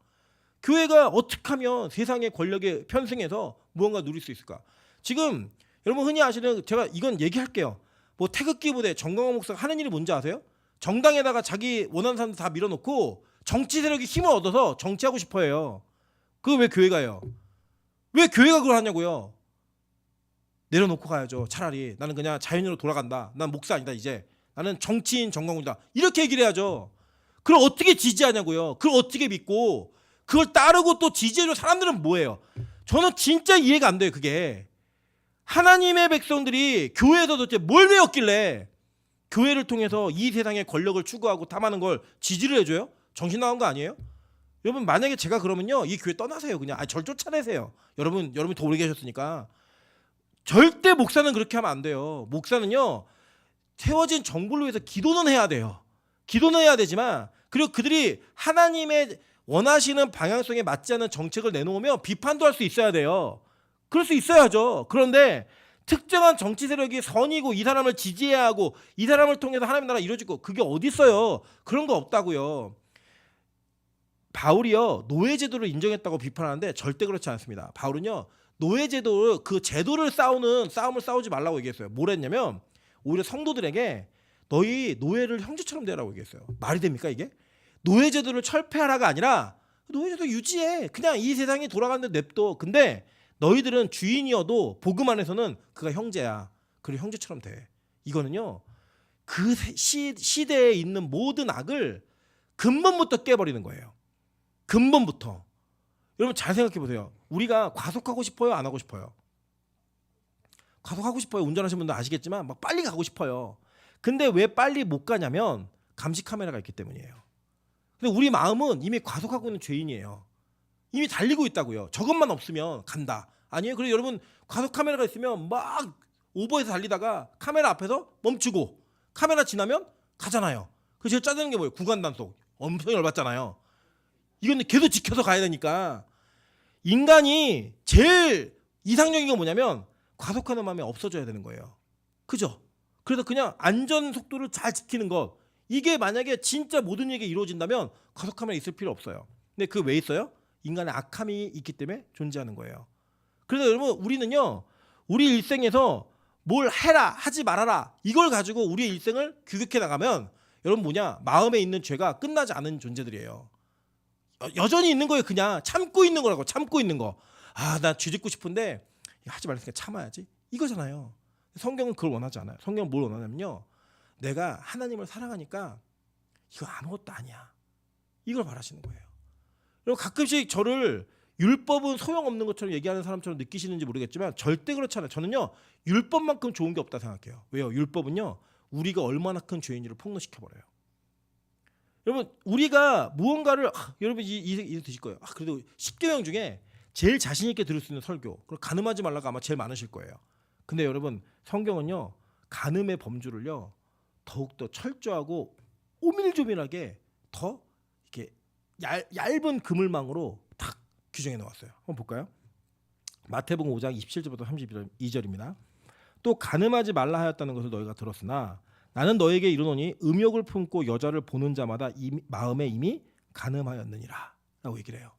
교회가 어떻게 하면 세상의 권력에 편승해서 무언가 누릴 수 있을까? 지금 여러분 흔히 아시는, 제가 이건 얘기할게요. 뭐 태극기 부대 정광훈 목사가 하는 일이 뭔지 아세요? 정당에다가 자기 원하는 사람들 다 밀어놓고 정치 세력이 힘을 얻어서 정치하고 싶어해요. 그거 왜 교회가 해요? 왜 교회가 그걸 하냐고요? 내려놓고 가야죠. 차라리 나는 그냥 자연으로 돌아간다. 난 목사 아니다 이제. 나는 정치인 정광훈이다. 이렇게 얘기를 해야죠. 그걸 어떻게 지지하냐고요. 그걸 어떻게 믿고 그걸 따르고 또 지지해줘. 사람들은 뭐예요? 저는 진짜 이해가 안 돼요. 그게 하나님의 백성들이 교회에서 도대체 뭘 배웠길래 교회를 통해서 이 세상의 권력을 추구하고 탐하는 걸 지지를 해줘요? 정신 나간 거 아니에요? 여러분 만약에 제가 그러면요 이 교회 떠나세요. 그냥 절 쫓아내세요. 여러분이 더 오래 계셨으니까. 절대 목사는 그렇게 하면 안 돼요. 목사는요 세워진 정부를 위해서 기도는 해야 돼요. 기도는 해야 되지만, 그리고 그들이 하나님의 원하시는 방향성에 맞지 않는 정책을 내놓으면 비판도 할 수 있어야 돼요. 그럴 수 있어야죠. 그런데 특정한 정치 세력이 선이고 이 사람을 지지해야 하고 이 사람을 통해서 하나님의 나라 이루어지고, 그게 어디 있어요? 그런 거 없다고요. 바울이요 노예제도를 인정했다고 비판하는데 절대 그렇지 않습니다. 바울은요 노예제도 그 제도를 싸움을 싸우지 말라고 얘기했어요. 뭘 했냐면 오히려 성도들에게 너희 노예를 형제처럼 대하라고 얘기했어요. 말이 됩니까 이게? 노예제도를 철폐하라가 아니라 노예제도 유지해. 그냥 이 세상이 돌아가는데 냅둬. 근데 너희들은 주인이어도 복음 안에서는 그가 형제야. 그리고 형제처럼 돼. 이거는요 그 시대에 있는 모든 악을 근본부터 깨버리는 거예요. 근본부터. 여러분 잘 생각해 보세요. 우리가 과속하고 싶어요? 안 하고 싶어요? 과속하고 싶어요. 운전하시는 분들 아시겠지만 막 빨리 가고 싶어요. 근데 왜 빨리 못 가냐면 감시 카메라가 있기 때문이에요. 근데 우리 마음은 이미 과속하고 있는 죄인이에요. 이미 달리고 있다고요. 저것만 없으면 간다. 아니에요. 그래서 여러분 과속 카메라가 있으면 막 오버해서 달리다가 카메라 앞에서 멈추고 카메라 지나면 가잖아요. 그래서 제일 짜증나는 게 뭐예요? 구간 단속. 엄청 열받잖아요. 이건 계속 지켜서 가야 되니까. 인간이 제일 이상적인 건 뭐냐면 과속하는 마음이 없어져야 되는 거예요. 그죠? 그래서 그냥 안전 속도를 잘 지키는 것, 이게 만약에 진짜 모든 얘기가 이루어진다면 과속 카메라 있을 필요 없어요. 근데 그게 왜 있어요? 인간의 악함이 있기 때문에 존재하는 거예요. 그래서 여러분 우리는요 우리 일생에서 뭘 해라 하지 말아라 이걸 가지고 우리의 일생을 규격해 나가면 여러분 뭐냐, 마음에 있는 죄가 끝나지 않은 존재들이에요. 여전히 있는 거예요. 그냥 참고 있는 거라고. 참고 있는 거. 아, 나 죄 짓고 싶은데 하지 말랬으니까 참아야지. 이거잖아요. 성경은 그걸 원하지 않아요. 성경은 뭘 원하냐면요, 내가 하나님을 사랑하니까 이거 아무것도 아니야. 이걸 바라시는 거예요. 그리고 가끔씩 저를 율법은 소용없는 것처럼 얘기하는 사람처럼 느끼시는지 모르겠지만 절대 그렇지 않아요. 저는요 율법만큼 좋은 게 없다 생각해요. 왜요? 율법은요 우리가 얼마나 큰 죄인지를 폭로시켜버려요. 여러분 우리가 무언가를 여러분 이 드실 거예요. 그래도 10계명 중에 제일 자신 있게 들을 수 있는 설교, 그리고 간음하지 말라가 아마 제일 많으실 거예요. 근데 여러분 성경은요 간음의 범주를요 더욱더 철저하고 오밀조밀하게 더 이렇게 얇은 그물망으로 딱 규정해 놓았어요. 한번 볼까요? 마태복음 5장 27절부터 32절입니다. 또 간음하지 말라 하였다는 것을 너희가 들었으나 나는 너에게 이르노니 음욕을 품고 여자를 보는 자마다 마음에 이미 간음하였느니라 라고 얘기를 해요.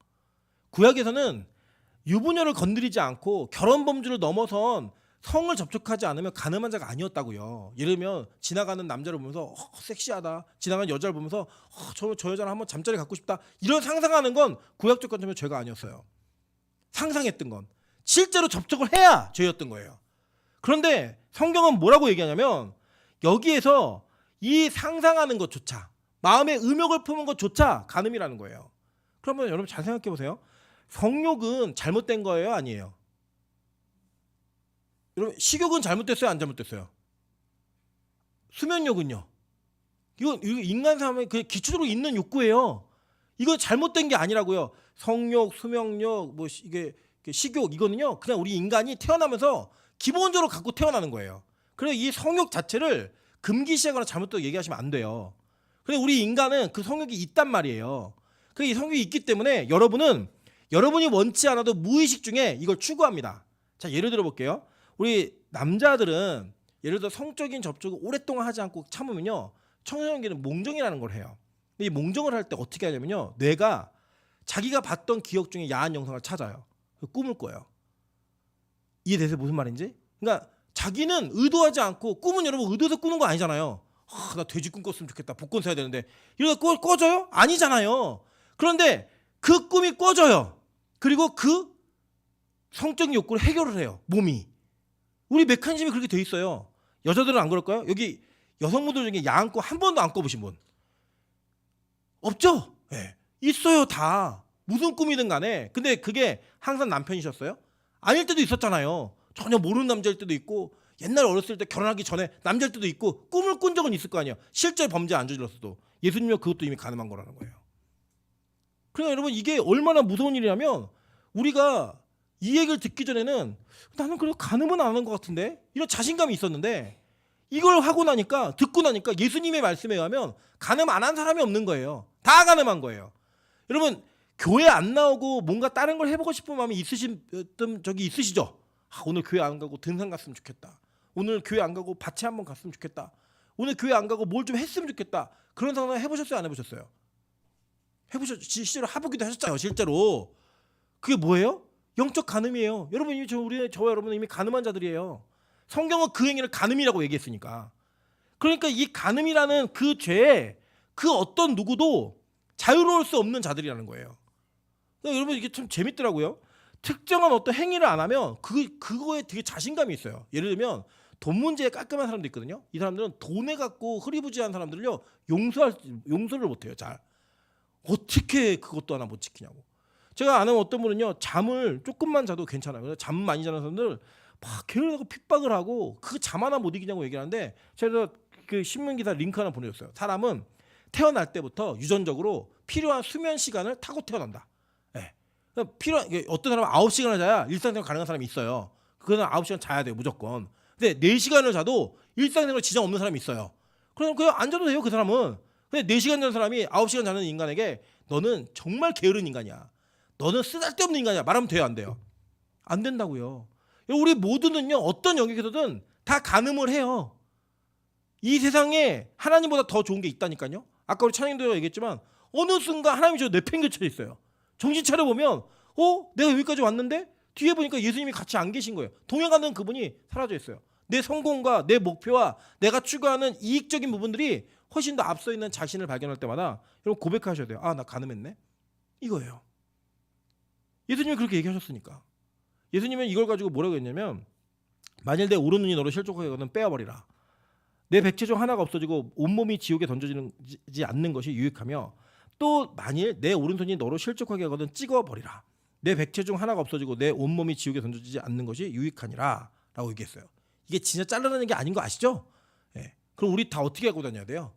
구약에서는 유부녀를 건드리지 않고 결혼 범주를 넘어선 성을 접촉하지 않으면 간음한 자가 아니었다고요. 예를 들면 지나가는 남자를 보면서 섹시하다, 지나가는 여자를 보면서 저 여자랑 한번 잠자리 갖고 싶다, 이런 상상하는 건 구약적 관점에서 죄가 아니었어요. 상상했던 건 실제로 접촉을 해야 죄였던 거예요. 그런데 성경은 뭐라고 얘기하냐면 여기에서 이 상상하는 것조차, 마음의 음욕을 품은 것조차 간음이라는 거예요. 그러면 여러분 잘 생각해 보세요. 성욕은 잘못된 거예요, 아니에요? 여러분 식욕은 잘못됐어요, 안 잘못됐어요? 수면욕은요? 이건 인간 삶의 그 기초적으로 있는 욕구예요. 이건 잘못된 게 아니라고요. 성욕, 수면욕, 뭐 이게 식욕, 이거는요 그냥 우리 인간이 태어나면서 기본적으로 갖고 태어나는 거예요. 그래서 이 성욕 자체를 금기시하거나 잘못되게 얘기하시면 안 돼요. 근데 우리 인간은 그 성욕이 있단 말이에요. 그 이 성욕이 있기 때문에 여러분이 원치 않아도 무의식 중에 이걸 추구합니다. 자, 예를 들어 볼게요. 우리 남자들은 예를 들어 성적인 접촉을 오랫동안 하지 않고 참으면요, 청소년기는 몽정이라는 걸 해요. 근데 이 몽정을 할 때 어떻게 하냐면요, 뇌가 자기가 봤던 기억 중에 야한 영상을 찾아요. 꿈을 꿔요. 이해되세요? 무슨 말인지? 그러니까 자기는 의도하지 않고, 꿈은 여러분 의도해서 꾸는 거 아니잖아요. 나 돼지 꿈 꿨으면 좋겠다. 복권 사야 되는데 이러다 꺼져요? 아니잖아요. 그런데 그 꿈이 꺼져요. 그리고 그 성적인 욕구를 해결을 해요. 몸이. 우리 메커니즘이 그렇게 돼 있어요. 여자들은 안 그럴까요? 여기 여성분들 중에 야한 꿈 한 번도 안 꿔보신 분 없죠? 네. 있어요, 다. 무슨 꿈이든 간에. 근데 그게 항상 남편이셨어요? 아닐 때도 있었잖아요. 전혀 모르는 남자일 때도 있고, 옛날 어렸을 때 결혼하기 전에 남자일 때도 있고, 꿈을 꾼 적은 있을 거 아니에요. 실제 범죄 안 저질렀어도. 예수님은 그것도 이미 가늠한 거라는 거예요. 그러니까 여러분, 이게 얼마나 무서운 일이냐면, 우리가 이 얘기를 듣기 전에는 나는 그래도 가늠은 안 하는 것 같은데, 이런 자신감이 있었는데, 이걸 하고 나니까, 듣고 나니까 예수님의 말씀에 의하면 가늠 안 한 사람이 없는 거예요. 다 가늠한 거예요. 여러분, 교회 안 나오고 뭔가 다른 걸 해보고 싶은 마음이 있으시죠? 오늘 교회 안 가고 등산 갔으면 좋겠다. 오늘 교회 안 가고 밭에 한번 갔으면 좋겠다. 오늘 교회 안 가고 뭘 좀 했으면 좋겠다. 그런 상상 해보셨어요? 안 해보셨어요? 해보셨죠? 실제로 해보기도 하셨잖아요. 실제로. 그게 뭐예요? 영적 간음이에요. 여러분, 이미 저와 여러분은 이미 간음한 자들이에요. 성경은 그 행위를 간음이라고 얘기했으니까. 그러니까 이 간음이라는 그 죄에 그 어떤 누구도 자유로울 수 없는 자들이라는 거예요. 그러니까 여러분, 이게 참 재밌더라고요. 특정한 어떤 행위를 안 하면 그거에 되게 자신감이 있어요. 예를 들면 돈 문제에 깔끔한 사람도 있거든요. 이 사람들은 돈에 갖고 흐리부지한 사람들을요, 용서를 못해요. 잘. 어떻게 그것도 하나 못 지키냐고. 제가 아는 어떤 분은요, 잠을 조금만 자도 괜찮아요. 그래서 잠 많이 자는 사람들 막 괴로워하고 핍박을 하고 그 잠 하나 못 이기냐고 얘기하는데, 제가 그 신문 기사 링크 하나 보내줬어요. 사람은 태어날 때부터 유전적으로 필요한 수면 시간을 타고 태어난다. 예. 어떤 사람은 9시간을 자야 일상생활 가능한 사람이 있어요. 그거는 9시간 자야 돼요, 무조건. 근데 4시간을 자도 일상생활 지장 없는 사람이 있어요. 그럼 그냥 안 자도 돼요, 그 사람은. 근데 4시간 자는 사람이 9시간 자는 인간에게 너는 정말 게으른 인간이야, 너는 쓰잘데없는 인간이야 말하면 돼요, 안 돼요? 안 된다고요. 우리 모두는요, 어떤 영역에서든 다 간음을 해요. 이 세상에 하나님보다 더 좋은 게 있다니까요. 아까 우리 찬양도 얘기했지만 어느 순간 하나님이 저 내팽개쳐 있어요. 정신 차려보면 내가 여기까지 왔는데 뒤에 보니까 예수님이 같이 안 계신 거예요. 동행하는 그분이 사라져 있어요. 내 성공과 내 목표와 내가 추구하는 이익적인 부분들이 훨씬 더 앞서 있는 자신을 발견할 때마다 여러분 고백하셔야 돼요. 나 간음했네. 이거예요. 예수님이 그렇게 얘기하셨으니까. 예수님은 이걸 가지고 뭐라고 했냐면, 만일 내 오른 눈이 너를 실족하게 하거든 빼어버리라. 내 백체 중 하나가 없어지고 온몸이 지옥에 던져지지 않는 것이 유익하며, 또 만일 내 오른손이 너로 실족하게 하거든 찍어버리라. 내 백체 중 하나가 없어지고 내 온몸이 지옥에 던져지지 않는 것이 유익하니라 라고 얘기했어요. 이게 진짜 자르는 게 아닌 거 아시죠? 예. 그럼 우리 다 어떻게 하고 다녀야 돼요?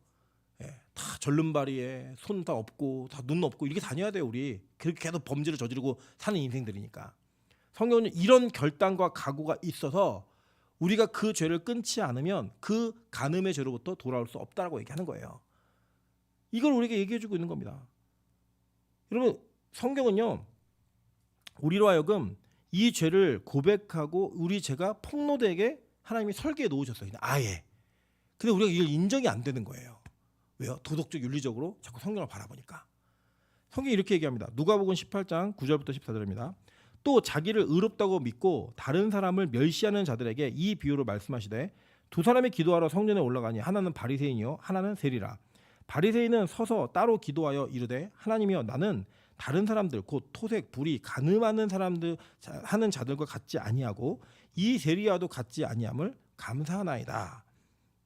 예. 다 절름발이에 손 다 없고 다 눈 없고 이렇게 다녀야 돼요. 우리 그렇게 계속 범죄를 저지르고 사는 인생들이니까. 성경은 이런 결단과 각오가 있어서 우리가 그 죄를 끊지 않으면 그 간음의 죄로부터 돌아올 수 없다라고 얘기하는 거예요. 이걸 우리에게 얘기해주고 있는 겁니다. 여러분, 성경은요, 우리로 하여금 이 죄를 고백하고 우리 죄가 폭로되게 하나님이 설계해 놓으셨어요. 아예. 근데 우리가 이걸 인정이 안 되는 거예요. 왜요? 도덕적, 윤리적으로 자꾸 성경을 바라보니까. 성경이 이렇게 얘기합니다. 누가복음 18장 9절부터 14절입니다. 또 자기를 의롭다고 믿고 다른 사람을 멸시하는 자들에게 이 비유로 말씀하시되, 두 사람이 기도하러 성전에 올라가니 하나는 바리새인이요 하나는 세리라. 바리새인은 서서 따로 기도하여 이르되, 하나님이여, 나는 다른 사람들 곧 토색, 불의, 간음하는 사람들 하는 자들과 같지 아니하고 이 세리와도 같지 아니함을 감사하나이다.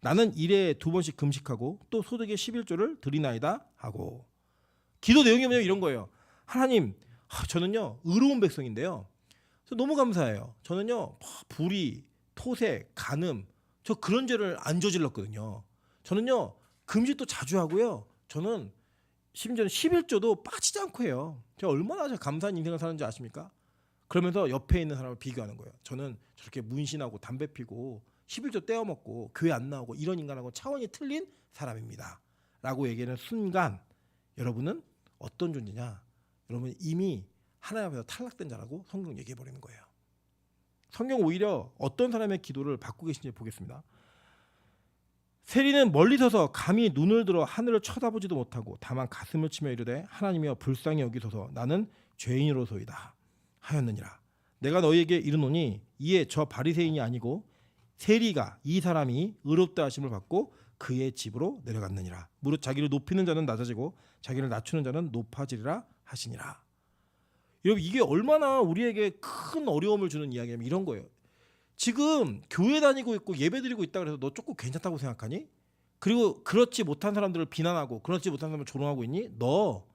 나는 일에 2번씩 금식하고 또 소득의 11조를 드리나이다 하고. 기도 내용이 뭐냐면 이런 거예요. 하나님, 저는요 의로운 백성인데요, 저 너무 감사해요. 저는요 불의, 토색, 간음, 저 그런 죄를 안 저질렀거든요. 저는요 금식도 자주 하고요, 저는 심지어는 11조도 빠지지 않고 해요. 제가 얼마나 감사한 인생을 사는지 아십니까? 그러면서 옆에 있는 사람을 비교하는 거예요. 저는 저렇게 문신하고 담배 피고 11조 떼어 먹고 교회 안 나오고 이런 인간하고 차원이 틀린 사람입니다. 라고 얘기하는 순간 여러분은 어떤 존재냐? 여러분 이미 하나님 앞에서 탈락된 자라고 성경 얘기해 버리는 거예요. 성경 오히려 어떤 사람의 기도를 받고 계신지 보겠습니다. 세리는 멀리 서서 감히 눈을 들어 하늘을 쳐다보지도 못하고 다만 가슴을 치며 이르되 하나님이여 불쌍히 여기소서 나는 죄인으로소이다 하였느니라. 내가 너희에게 이르노니 이에 저 바리새인이 아니고 세리가 이 사람이 의롭다 하심을 받고 그의 집으로 내려갔느니라. 무릇 자기를 높이는 자는 낮아지고 자기를 낮추는 자는 높아지리라 하시니라. 여러분 이게 얼마나 우리에게 큰 어려움을 주는 이야기냐면 이런 거예요. 지금 교회 다니고 있고 예배 드리고 있다 그래서 너 조금 괜찮다고 생각하니? 그리고 그렇지 못한 사람들을 비난하고 그렇지 못한 사람을 조롱하고 있니? 너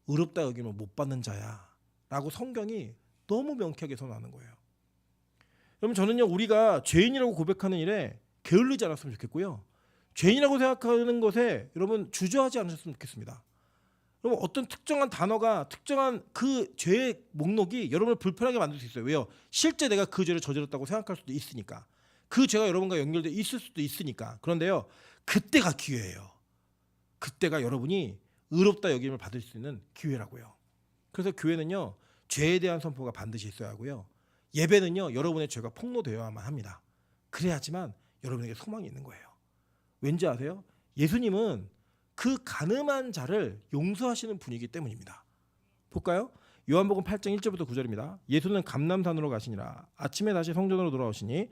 의롭다 여기면 못 받는 자야 라고 성경이 너무 명쾌하게 선언하는 거예요. 여러분 저는요 우리가 죄인이라고 고백하는 일에 게을르지 않았으면 좋겠고요. 죄인이라고 생각하는 것에 여러분 주저하지 않으셨으면 좋겠습니다. 여러분 어떤 특정한 단어가 특정한 그 죄의 목록이 여러분을 불편하게 만들 수 있어요. 왜요? 실제 내가 그 죄를 저질렀다고 생각할 수도 있으니까. 그 죄가 여러분과 연결되어 있을 수도 있으니까. 그런데요. 그때가 기회예요. 그때가 여러분이 의롭다 여김을 받을 수 있는 기회라고요. 그래서 교회는요. 죄에 대한 선포가 반드시 있어야 하고요. 예배는요. 여러분의 죄가 폭로되어야만 합니다. 그래야지만 여러분에게 소망이 있는 거예요. 왠지 아세요? 예수님은 그 가늠한 자를 용서하시는 분이기 때문입니다. 볼까요? 요한복음 8장 1절부터 9절입니다. 예수는 감람산으로 가시니라. 아침에 다시 성전으로 돌아오시니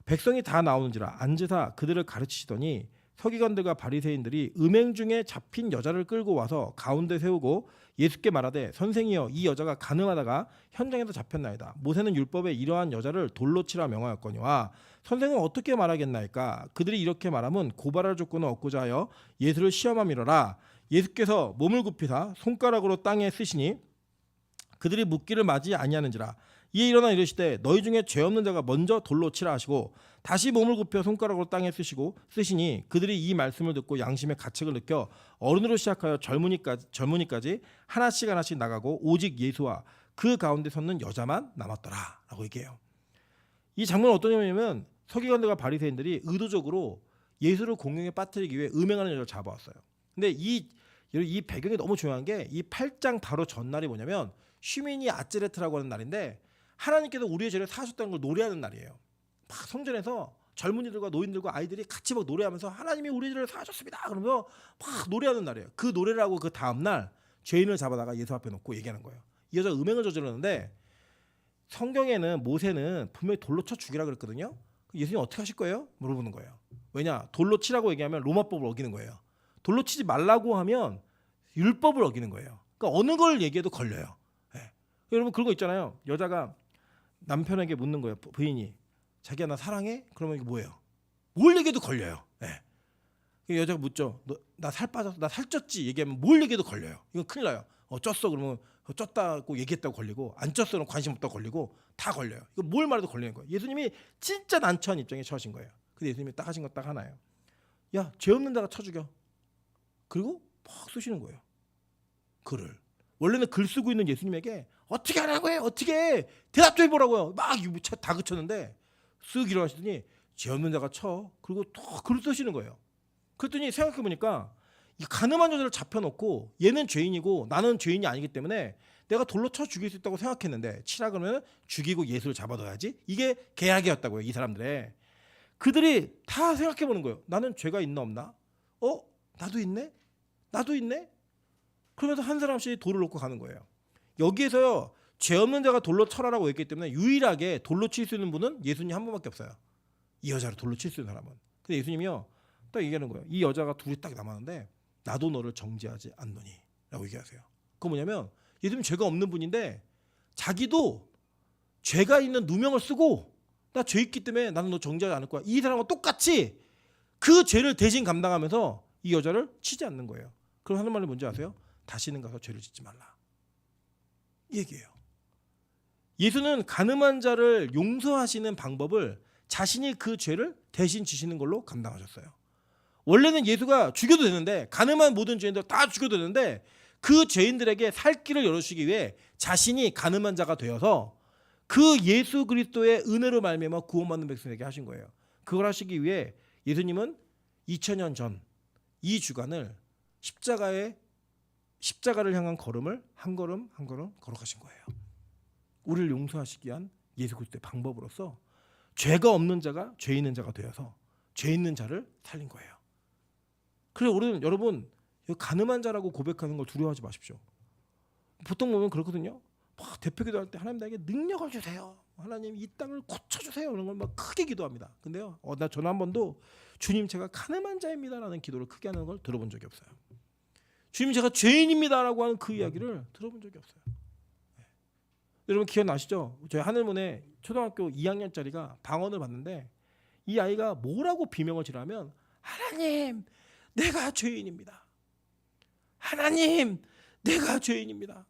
백성이 다 나오는지라 앉으사 그들을 가르치시더니 서기관들과 바리새인들이 음행 중에 잡힌 여자를 끌고 와서 가운데 세우고 예수께 말하되 선생이여 이 여자가 간음하다가 현장에서 잡혔나이다. 모세는 율법에 이러한 여자를 돌로 치라 명하였거니와 선생은 어떻게 말하겠나이까. 그들이 이렇게 말하면 고발할 조건을 얻고자 하여 예수를 시험함이로라. 예수께서 몸을 굽히사 손가락으로 땅에 쓰시니 그들이 묻기를 맞이 아니하는지라. 이에 일어나 이르시되 너희 중에 죄 없는 자가 먼저 돌로 치라 하시고 다시 몸을 굽혀 손가락으로 땅에 쓰시니 그들이 이 말씀을 듣고 양심의 가책을 느껴 어른으로 시작하여 젊은이까지 하나씩 나가고 오직 예수와 그 가운데 섰는 여자만 남았더라 라고 얘기해요. 이 장면은 어떤 장면이냐면 서기관들과 바리새인들이 의도적으로 예수를 공경에 빠뜨리기 위해 음행하는 여자를 잡아왔어요. 근데 이 배경이 너무 중요한 게 이 8장 바로 전날이 뭐냐면 쉬미니 아츠레트라고 하는 날인데 하나님께서 우리의 죄를 사하셨다는 걸 노래하는 날이에요. 막 성전에서 젊은이들과 노인들과 아이들이 같이 막 노래하면서 하나님이 우리의 죄를 사하셨습니다. 그러면서 막 노래하는 날이에요. 그 노래를 하고 그 다음날 죄인을 잡아다가 예수 앞에 놓고 얘기하는 거예요. 이 여자 음행을 저질렀는데 성경에는 모세는 분명히 돌로 쳐 죽이라 그랬거든요. 예수님 어떻게 하실 거예요? 물어보는 거예요. 왜냐? 돌로 치라고 얘기하면 로마법을 어기는 거예요. 돌로 치지 말라고 하면 율법을 어기는 거예요. 그러니까 어느 걸 얘기해도 걸려요. 네. 여러분 그런 거 있잖아요. 여자가 남편에게 묻는 거예요. 부인이 자기야 나 사랑해? 그러면 이게 뭐예요? 뭘 얘기해도 걸려요. 네. 여자가 묻죠. 나 살 빠졌어? 나 살쪘지? 얘기하면 뭘 얘기해도 걸려요. 이건 큰일 나요. 쪘어 그러면 쪘다고 얘기했다고 걸리고 안 쪘어는 관심 없다고 걸리고 다 걸려요. 이거 뭘 말해도 걸리는 거예요. 예수님이 진짜 난처한 입장에 처하신 거예요. 근데 예수님이 딱 하신 거 딱 하나예요. 야, 죄 없는 자가 쳐 죽여. 그리고 막 쓰시는 거예요. 글을. 원래는 글 쓰고 있는 예수님에게 어떻게 하라고 해? 어떻게 대답 좀 해보라고요. 막 다그쳤는데 쓱 일어나시더니 죄 없는 자가 쳐. 그리고 또 글을 쓰시는 거예요. 그랬더니 생각해보니까 이 가늠한 여자를 잡혀놓고 얘는 죄인이고 나는 죄인이 아니기 때문에 내가 돌로 쳐 죽일 수 있다고 생각했는데 치라 그러면 죽이고 예수를 잡아둬야지. 이게 계약이었다고요. 이 사람들의. 그들이 다 생각해보는 거예요. 나는 죄가 있나 없나? 나도 있네? 나도 있네? 그러면서 한 사람씩 돌을 놓고 가는 거예요. 여기에서요. 죄 없는 자가 돌로 쳐라라고 했기 때문에 유일하게 돌로 칠 수 있는 분은 예수님 한 분밖에 없어요. 이 여자를 돌로 칠 수 있는 사람은. 근데 예수님이요. 딱 얘기하는 거예요. 이 여자가 둘이 딱 남았는데 나도 너를 정죄하지 않노니 라고 얘기하세요. 그건 뭐냐면 예수님 죄가 없는 분인데 자기도 죄가 있는 누명을 쓰고 나 죄 있기 때문에 나는 너 정죄하지 않을 거야. 이 사람과 똑같이 그 죄를 대신 감당하면서 이 여자를 치지 않는 거예요. 그럼 하는 말이 뭔지 아세요? 다시는 가서 죄를 짓지 말라. 이 얘기예요. 예수는 가늠한 자를 용서하시는 방법을 자신이 그 죄를 대신 지시는 걸로 감당하셨어요. 원래는 예수가 죽여도 되는데 가늠한 모든 죄인들 다 죽여도 되는데 그 죄인들에게 살 길을 열어주시기 위해 자신이 가늠한 자가 되어서 그 예수 그리스도의 은혜로 말미암아 구원받는 백성에게 하신 거예요. 그걸 하시기 위해 예수님은 2000년 전 이 주간을 십자가를 향한 걸음을 한 걸음 한 걸음 걸어가신 거예요. 우리를 용서하시기 위한 예수 그리스도의 방법으로서 죄가 없는 자가 죄 있는 자가 되어서 죄 있는 자를 살린 거예요. 그래서 우리는 여러분 가늠한 자라고 고백하는 걸 두려워하지 마십시오. 보통 보면 그렇거든요. 막 대표 기도할 때 하나님 나에게 능력을 주세요. 하나님 이 땅을 고쳐주세요. 이런 걸 막 크게 기도합니다. 근데요, 저는 한 번도 주님 제가 가늠한 자입니다라는 기도를 크게 하는 걸 들어본 적이 없어요. 주님 제가 죄인입니다라고 하는 그 이야기를 들어본 적이 없어요. 네. 여러분 기억나시죠? 저희 하늘문에 초등학교 2학년짜리가 방언을 받는데 이 아이가 뭐라고 비명을 지르면 하나님 내가 죄인입니다. 하나님 내가 죄인입니다.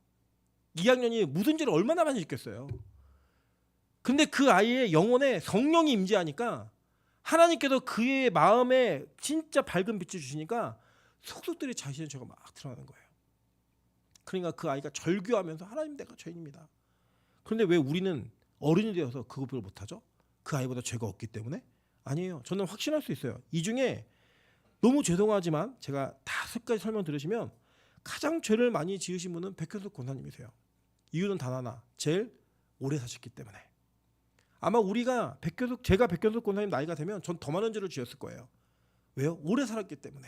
2학년이 무슨 죄를 얼마나 많이 짓겠어요. 근데 그 아이의 영혼에 성령이 임재하니까 하나님께서 그의 마음에 진짜 밝은 빛을 주시니까 속속들이 자신의 죄가 막 드러나는 거예요. 그러니까 그 아이가 절규하면서 하나님 내가 죄인입니다. 그런데 왜 우리는 어른이 되어서 그 고백을 못하죠? 그 아이보다 죄가 없기 때문에? 아니에요. 저는 확신할 수 있어요. 이 중에 너무 죄송하지만 제가 5가지 설명드리시면 가장 죄를 많이 지으신 분은 백현석 권사님이세요. 이유는 단 하나, 제일 오래 사셨기 때문에. 아마 제가 백현석 권사님 나이가 되면 전 더 많은 죄를 지었을 거예요. 왜요? 오래 살았기 때문에.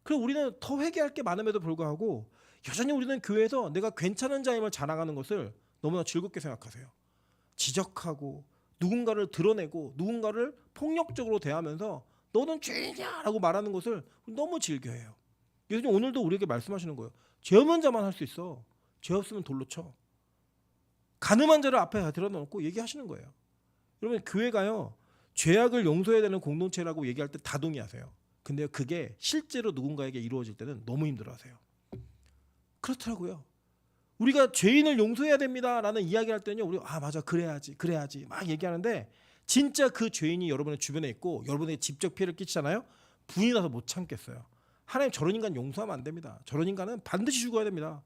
그리고 우리는 더 회개할 게 많음에도 불구하고 여전히 우리는 교회에서 내가 괜찮은 자임을 자랑하는 것을 너무나 즐겁게 생각하세요. 지적하고 누군가를 드러내고 누군가를 폭력적으로 대하면서 너는 죄인이야 라고 말하는 것을 너무 즐겨해요. 예수님 오늘도 우리에게 말씀하시는 거예요. 죄 없는 자만 할 수 있어. 죄 없으면 돌로 쳐. 가늠한 자를 앞에 들어놓고 얘기하시는 거예요. 여러분 교회가요 죄악을 용서해야 되는 공동체라고 얘기할 때 다 동의하세요. 근데 그게 실제로 누군가에게 이루어질 때는 너무 힘들어하세요. 그렇더라고요. 우리가 죄인을 용서해야 됩니다라는 이야기할 때는요 우리 맞아 그래야지 막 얘기하는데 진짜 그 죄인이 여러분의 주변에 있고 여러분에게 직접 피해를 끼치잖아요. 분이 나서 못 참겠어요. 하나님 저런 인간 용서하면 안 됩니다. 저런 인간은 반드시 죽어야 됩니다.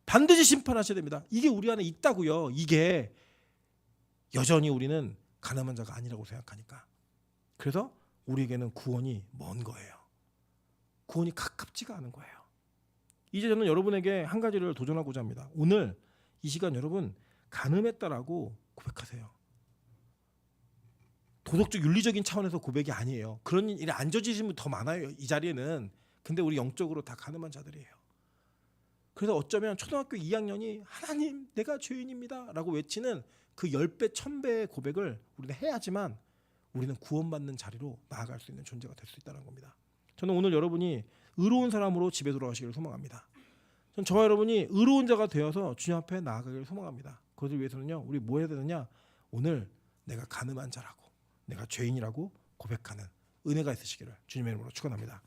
반드시 심판하셔야 됩니다. 이게 우리 안에 있다고요. 이게 여전히 우리는 가늠한 자가 아니라고 생각하니까. 그래서 우리에게는 구원이 먼 거예요. 구원이 가깝지가 않은 거예요. 이제 저는 여러분에게 한 가지를 도전하고자 합니다. 오늘 이 시간 여러분 가늠했다라고 고백하세요. 도덕적 윤리적인 차원에서 고백이 아니에요. 그런 일에 안 저지신 분 더 많아요. 이 자리에는. 근데 우리 영적으로 다 가늠한 자들이에요. 그래서 어쩌면 초등학교 2학년이 하나님 내가 죄인입니다 라고 외치는 그 10배 1000배의 고백을 우리는 해야지만 우리는 구원받는 자리로 나아갈 수 있는 존재가 될 수 있다는 겁니다. 저는 오늘 여러분이 의로운 사람으로 집에 돌아가시기를 소망합니다. 전 저와 여러분이 의로운 자가 되어서 주님 앞에 나아가기를 소망합니다. 그것을 위해서는요 우리 뭐 해야 되느냐, 오늘 내가 가늠한 자라고 내가 죄인이라고 고백하는 은혜가 있으시기를 주님의 이름으로 축원합니다.